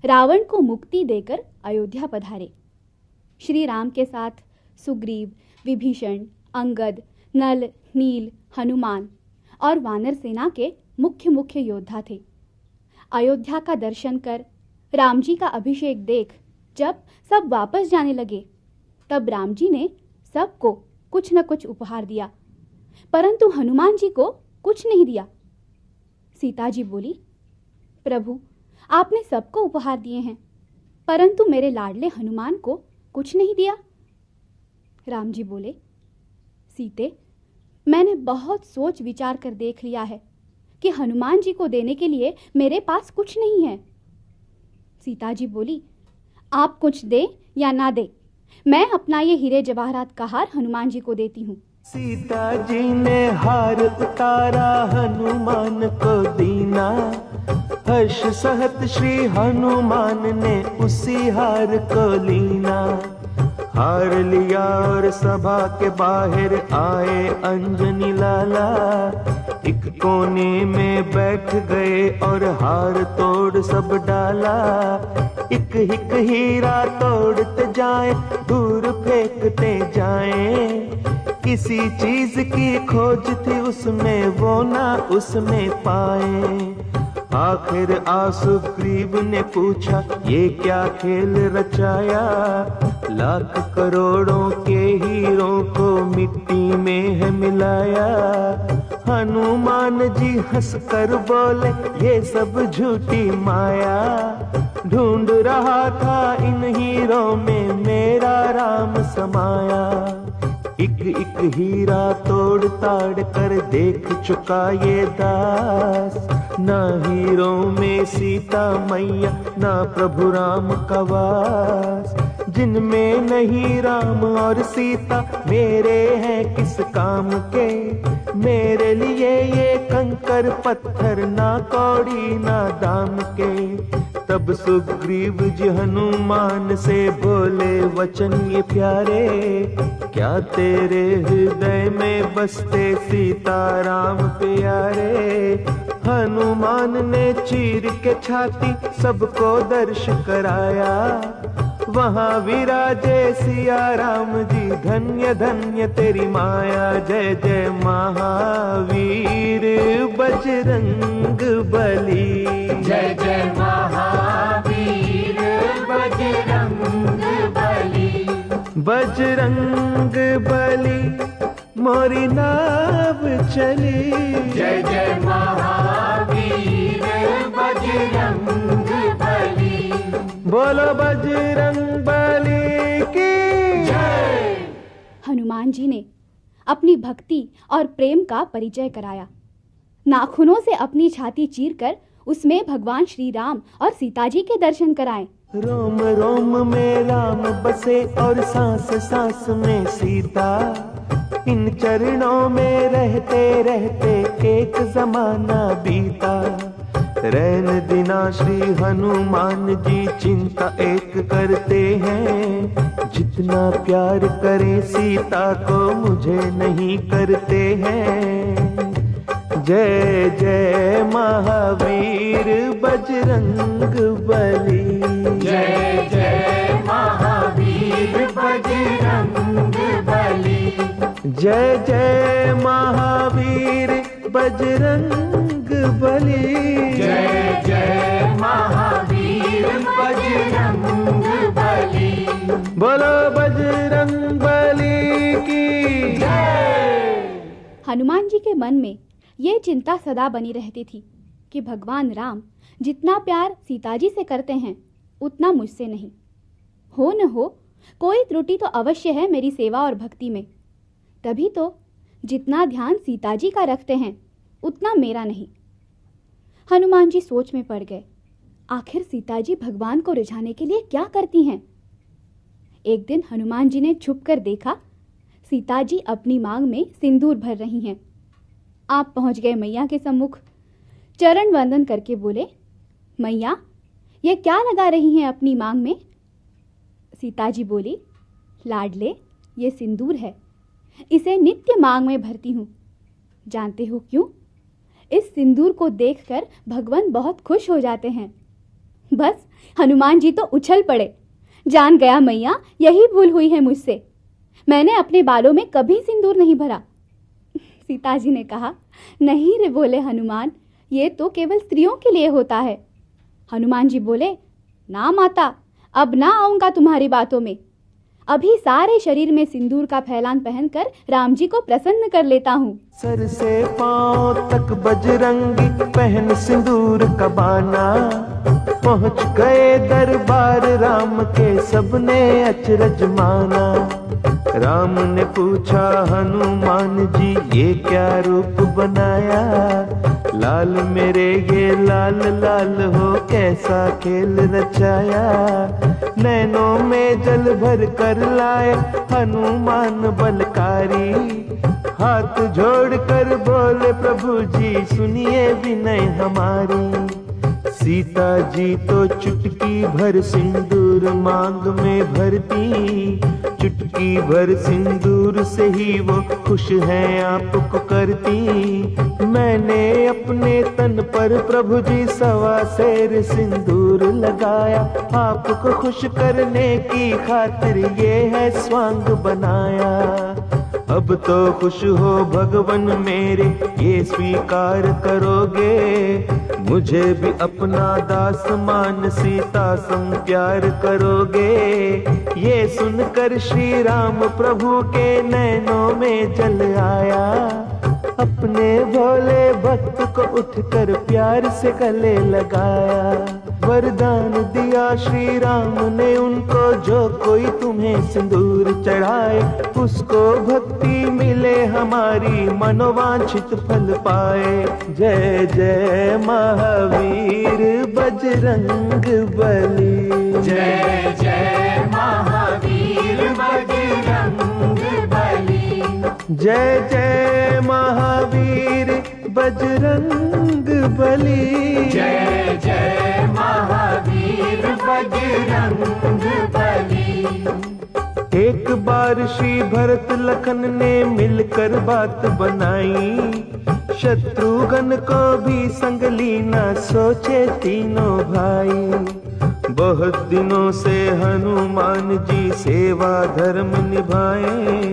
रावण को मुक्ति देकर अयोध्या पधारे, श्री राम के साथ सुग्रीव, विभीषण, अंगद, नल, नील, हनुमान और वानर सेना के मुख्य योद्धा थे। अयोध्या का दर्शन कर, राम जी का अभिषेक देख जब सब वापस जाने लगे, तब राम जी ने सबको कुछ न कुछ उपहार दिया, परंतु हनुमान जी को कुछ नहीं दिया। सीता जी बोली, प्रभु आपने सबको उपहार दिए हैं, परंतु मेरे लाडले हनुमान को कुछ नहीं दिया। राम जी बोले, सीते, मैंने बहुत सोच विचार कर देख लिया है कि हनुमान जी को देने के लिए मेरे पास कुछ नहीं है। सीता जी बोली, आप कुछ दे या ना दे, मैं अपना ये हीरे जवाहरात का हार हनुमान जी को देती हूँ। सीता जी ने हार उतारा, हनुमान को दीना। हर्ष सहत श्री हनुमान ने उसी हार को लीना। हार लिया और सभा के बाहर आए अंजनी लाला। एक कोने में बैठ गए और हार तोड़ सब डाला। एक एक हीरा तोड़ते जाए, दूर फेंकते जाए। किसी चीज की खोज थी उसमें, वो ना उसमें पाए। आखिर सुग्रीव ने पूछा, ये क्या खेल रचाया। लाख करोड़ों के हीरों को मिट्टी में है मिलाया। हनुमान जी हंसकर बोले, ये सब झूठी माया। ढूंढ रहा था इन हीरों में मेरा राम समाया। एक एक हीरा तोड़ ताड़ कर देख चुका ये दास। ना हीरों में सीता मैया, ना प्रभु राम का वास। जिनमें नहीं राम और सीता, मेरे हैं किस काम के। मेरे लिए ये कंकर पत्थर, ना कौड़ी ना दाम के। तब सुग्रीव जी हनुमान से बोले वचन ये प्यारे। क्या तेरे हृदय में बसते सीता राम प्यारे। हनुमान ने चीर के छाती सबको दर्श कराया। वहाँ विराजे सिया राम जी, धन्य धन्य तेरी माया। जय जय महावीर बजरंग बली। जय जय महावीर बजरंग बली। बजरंग बली मोरी नाव चली। जय जय महावीर बजरंग बली। बोलो बजरंग बली की जय। हनुमान जी ने अपनी भक्ति और प्रेम का परिचय कराया। नाखूनों से अपनी छाती चीरकर उसमें भगवान श्री राम और सीता जी के दर्शन कराए। रोम रोम में राम बसे और सांस सांस में सीता। इन चरणों में रहते रहते एक जमाना बीता। रैन दिना श्री हनुमान जी चिंता एक करते हैं। जितना प्यार करें सीता को मुझे नहीं करते हैं। जय जय महावीर बजरंग बली। जय जय महावीर बजरंग बली। जय जय महावीर बजरंग बली। जय जय महावीर बजरंग बली। बोलो बजरंग बली की जय। हनुमान जी के मन में ये चिंता सदा बनी रहती थी कि भगवान राम जितना प्यार सीता जी से करते हैं, उतना मुझसे नहीं। हो न हो कोई त्रुटि तो अवश्य है मेरी सेवा और भक्ति में। तभी तो जितना ध्यान सीता जी का रखते हैं, उतना मेरा नहीं। हनुमान जी सोच में पड़ गए, आखिर सीता जी भगवान को रिझाने के लिए क्या करती हैं। एक दिन हनुमान जी ने छुप कर देखा, सीता जी अपनी मांग में सिंदूर भर रही हैं। आप पहुंच गए मैया के सम्मुख। चरण वंदन करके बोले, मैया ये क्या लगा रही हैं अपनी मांग में? सीता जी बोली, लाडले ये सिंदूर है, इसे नित्य मांग में भरती हूँ। जानते हो क्यों? इस सिंदूर को देखकर भगवान बहुत खुश हो जाते हैं। बस हनुमान जी तो उछल पड़े, जान गया मैया यही भूल हुई है मुझसे, मैंने अपने बालों में कभी सिंदूर नहीं भरा। सीता जी ने कहा, नहीं रे बोले हनुमान, ये तो केवल स्त्रियों के लिए होता है। हनुमान जी बोले, ना माता, अब ना आऊंगा तुम्हारी बातों में, अभी सारे शरीर में सिंदूर का फैलान पहनकर राम जी को प्रसन्न कर लेता हूँ। सर से पांव तक बजरंगी पहन सिंदूर का बाना, पहुँच गए दरबार राम के सबने अचरज माना। राम ने पूछा, हनुमान जी ये क्या रूप बनाया? लाल मेरे ये लाल लाल हो कैसा खेल रचाया? नैनों में जल भर कर लाए हनुमान बलकारी, हाथ जोड़ कर बोले प्रभु जी सुनिए विनय हमारी। सीता जी तो चुटकी भर सिंदूर मांग में भरती, चुटकी भर सिंदूर से ही वो खुश हैं आपको करती। मैंने अपने तन पर प्रभु जी 1.25 सेर सिंदूर लगाया, आपको खुश करने की खातिर ये है स्वांग बनाया। अब तो खुश हो भगवन मेरे ये स्वीकार करोगे, मुझे भी अपना दास मान सीता सम प्यार करोगे। ये सुनकर श्री राम प्रभु के नैनों में जल आया, अपने भोले भक्त को उठकर प्यार से गले लगाया। वरदान दिया श्री राम ने उनको, जो कोई तुम्हें सिंदूर चढ़ाए उसको भक्ति मिले हमारी, मनोवांछित फल पाए। जय जय महावीर बजरंग बली, जय जय महावीर बजरंग बली, जय जय महावीर बजरंग बली, जय जय महावीर बजरंग बली। एक बार श्री भरत लखन ने मिलकर बात बनाई, शत्रुघ्न को भी संग लीना सोचे तीनों भाई। बहुत दिनों से हनुमान जी सेवा धर्म निभाए,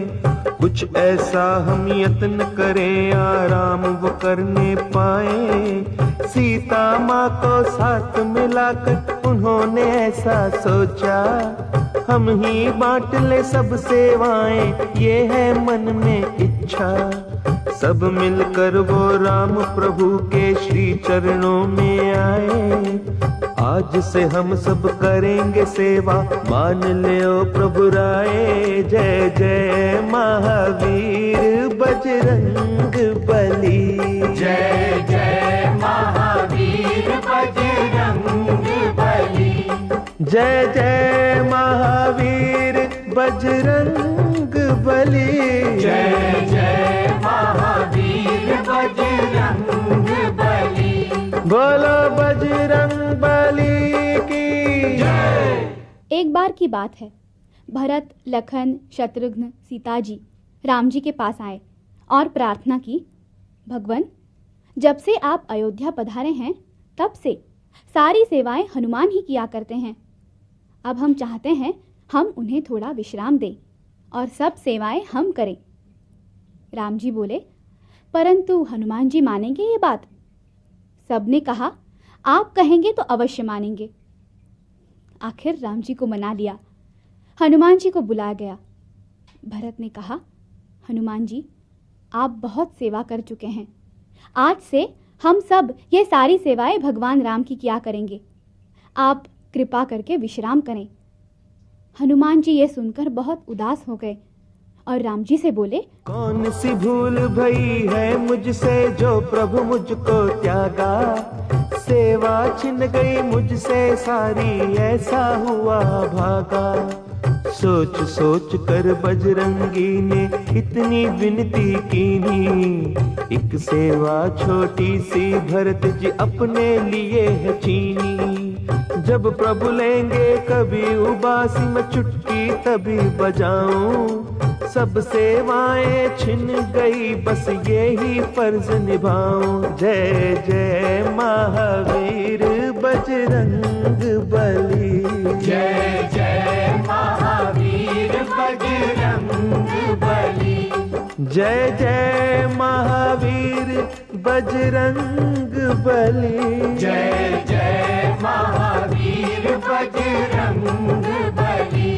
कुछ ऐसा हम यत्न करें आराम वो करने पाए। सीता माँ को साथ मिलाकर उन्होंने ऐसा सोचा, हम ही बांट ले सब सेवाएं ये है मन में इच्छा। सब मिलकर वो राम प्रभु के श्री चरणों में आए, आज से हम सब करेंगे सेवा मान ले ओ प्रभु राय। जय जय महावीर बजरंग बली, जय जय महावीर बजरंग बली, जय जय महावीर बजरंग बली, जय जय महावीर बजरंग बली। बोलो बजरंग बली की जय। एक बार की बात है, भरत, लखन, शत्रुघ्न, सीता जी राम जी के पास आए और प्रार्थना की, भगवान जब से आप अयोध्या पधारे हैं तब से सारी सेवाएं हनुमान ही किया करते हैं, अब हम चाहते हैं हम उन्हें थोड़ा विश्राम दें और सब सेवाएं हम करें। राम जी बोले, परंतु हनुमान जी मानेंगे ये बात? सबने कहा, आप कहेंगे तो अवश्य मानेंगे। आखिर राम जी को मना लिया, हनुमान जी को बुलाया गया। भरत ने कहा, हनुमान जी आप बहुत सेवा कर चुके हैं, आज से हम सब ये सारी सेवाएं भगवान राम की किया करेंगे, आप कृपा करके विश्राम करें। हनुमान जी ये सुनकर बहुत उदास हो गए और राम जी से बोले, कौन सी भूल भई है मुझसे जो प्रभु मुझको त्यागा, सेवा छिन गई मुझसे सारी ऐसा हुआ भागा। सोच सोच कर बजरंगी ने इतनी विनती कीनी, एक सेवा छोटी सी भरत जी अपने लिए है चीनी। जब प्रभु लेंगे कभी उबासी मैं चुटकी तभी बजाऊं, सब सेवाएं छिन गई बस यही फर्ज निभाऊं। जय जय महावीर बजरंग बली, जय जय महावीर बजरंग बली, जय जय महावीर बजरंग बली, जय जय महावीर बजरंग बली।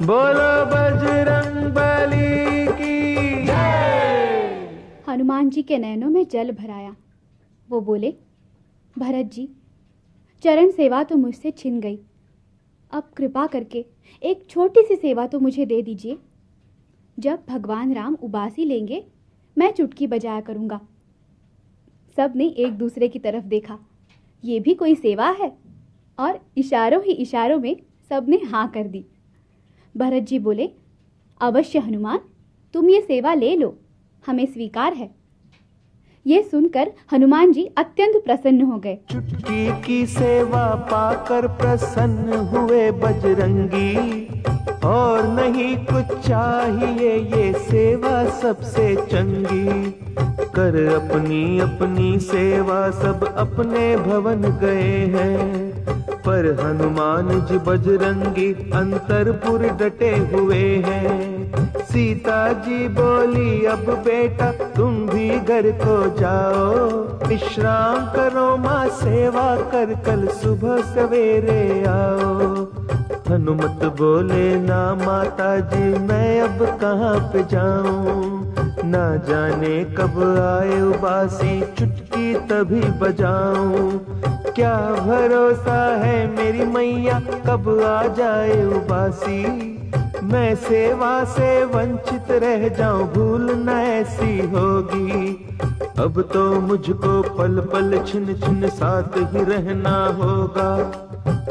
बोलो बजरंग बली की जय। हनुमान जी के नयनों में जल भर आया। वो बोले, भरत जी, चरण सेवा तो मुझसे छिन गई, अब कृपा करके एक छोटी सी सेवा तो मुझे दे दीजिए। जब भगवान राम उबासी लेंगे मैं चुटकी बजाया करूँगा। सब ने एक दूसरे की तरफ देखा, ये भी कोई सेवा है? और इशारों ही इशारों में सब ने हाँ कर दी। भरत जी बोले, अवश्य हनुमान, तुम ये सेवा ले लो, हमें स्वीकार है। ये सुनकर हनुमान जी अत्यंत प्रसन्न हो गए। चुटकी की सेवा पाकर प्रसन्न हुए बजरंगी, और नहीं कुछ चाहिए ये सेवा सबसे चंगी। कर अपनी अपनी सेवा सब अपने भवन गए हैं, पर हनुमान जी बजरंगी अंतरपुर डटे हुए हैं। सीता जी बोली, अब बेटा तुम भी घर को जाओ, विश्राम करो माँ सेवा कर कल सुबह सवेरे आओ। हनुमत बोले, ना माता जी मैं अब कहाँ पे जाऊं, ना जाने कब आए उबासी चुटकी तभी बजाऊं। क्या भरोसा है मेरी मैया कब आ जाए उबासी, मैं सेवा से वंचित रह जाऊं भूल न ऐसी होगी। अब तो मुझको पल पल छिन छिन साथ ही रहना होगा,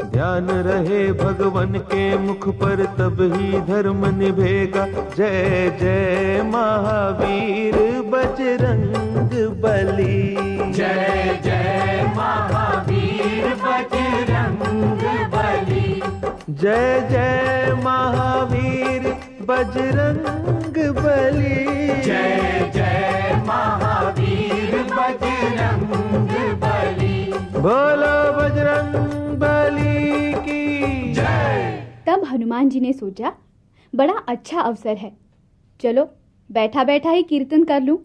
ध्यान रहे भगवान के मुख पर तब ही धर्म निभेगा। जय जय महावीर बजरंग बली, जय जय महावीर बजरंग बली, जय जय महावीर बजरंग बली, जय जय महावीर बजरंग बली। बोलो बजरंग बली की जय। तब हनुमान जी ने सोचा, बड़ा अच्छा अवसर है, चलो बैठा बैठा ही कीर्तन कर लूं।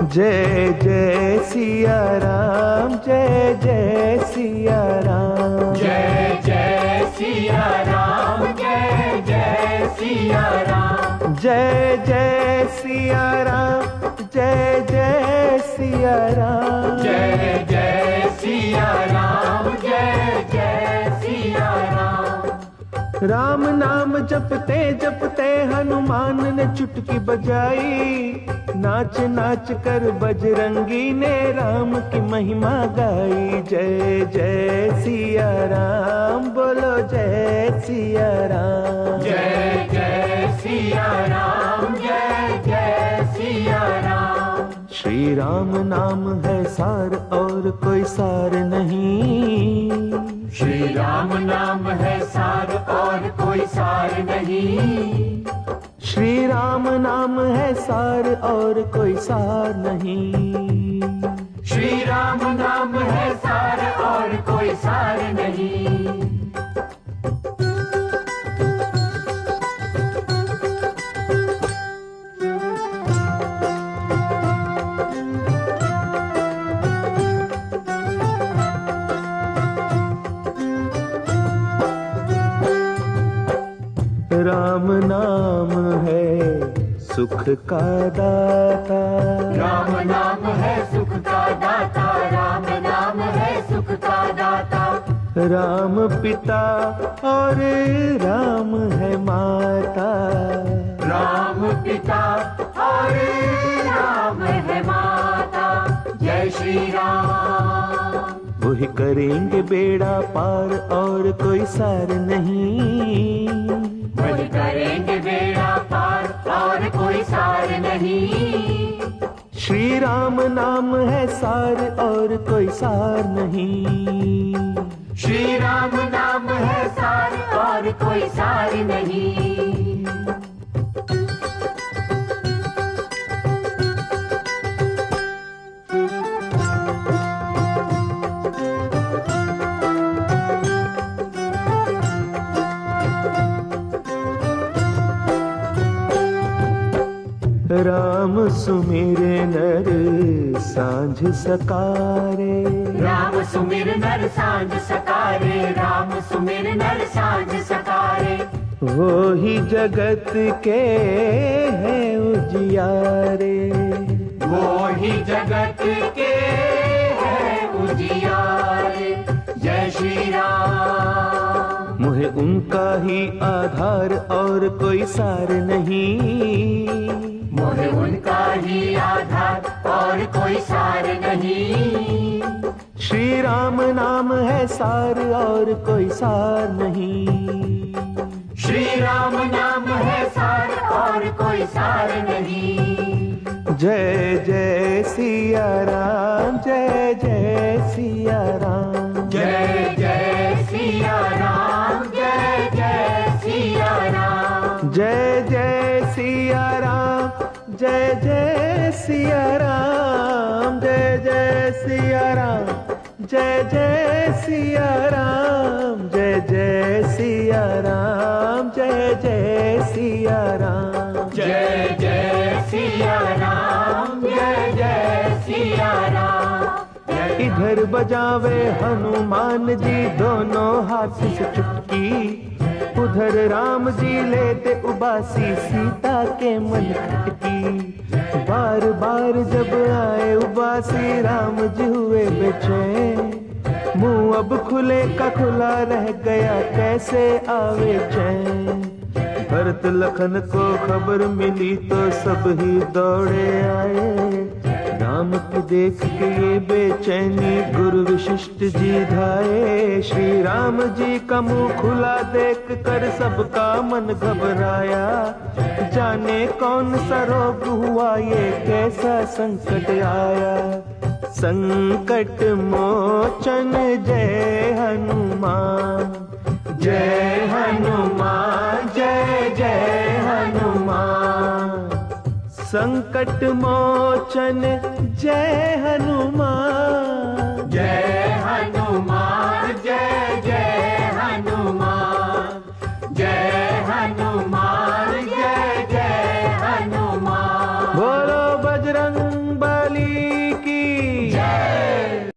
जय जय सिया राम, जय जय सिया राम, जय जय सिया राम, जय जय सिया राम, जय जय सिया राम, जय जय सिया राम, जय जय सिया राम, जय जय सिया राम। राम नाम जपते जपते हनुमान ने चुटकी बजाई, नाच नाच कर बजरंगी ने राम की महिमा गाई। जय जय सिया राम, बोलो जय सिया राम, जय जय सिया राम, जय जय सिया राम। श्री राम नाम है सार और कोई सार नहीं, श्री राम नाम है सार और कोई सार नहीं, श्री राम नाम है सार और कोई सार नहीं, श्री राम नाम है सार और कोई सार नहीं। राम नाम है सुख का दाता, राम नाम है सुख का दाता, राम नाम है सुख का दाता। राम पिता और राम है माता, राम पिता और राम है माता। जय श्री राम। वो ही करेंगे बेड़ा पार और कोई सार नहीं। वही करेंगे बेड़ा पार और कोई सार नहीं। श्री राम नाम है सार और कोई सार नहीं। श्री राम नाम है सार और कोई सार नहीं। राम सुमिरे नर सांझ सकारे। राम सुमिर नर सांझ सकारे। राम सुमिर नर सांझ सकारे। वो ही जगत के हैं उजियारे। वो ही जगत के हैं उजियारे। जय श्री राम। मुझे उनका ही आधार और कोई सार नहीं। मोहे उनका ही आधार और कोई सार नहीं। श्री राम नाम है सार और कोई सार नहीं। श्री राम नाम है सार और कोई सार नहीं। जय जय सिया राम, जय जय सिया राम। जय जय सिया राम। जय जय सिया राम। जय जय सिया राम, जय जय सिया राम। जय जय सिया राम, जय जय सिया राम। जय जय सिया राम, जय जय सिया राम। जय जय सिया राम। जय जय सिया राम। इधर बजावे हनुमान जी दोनों हाथ से चुटकी। उधर राम जी लेते उबासी सीता के मन खटकी। बार बार जब आए उबासी राम जी हुए बेचैन। मुंह अब खुले का खुला रह गया कैसे आवे चैन। भरत लखन को खबर मिली तो सब ही दौड़े आए। राम की देख के ये बेचैनी गुरु वशिष्ठ जी धाये। श्री राम जी का मुंह खुला देख कर सबका मन घबराया। जाने कौन सा रोग हुआ ये कैसा संकट आया। संकट मोचन जय हनुमान। जय हनुमान, जय जय हनुमान। संकट मोचन जय हनुमान। जय हनुमान। जय जय हनुमान। जय हनुमान। जय जय हनुमान। बोलो बजरंग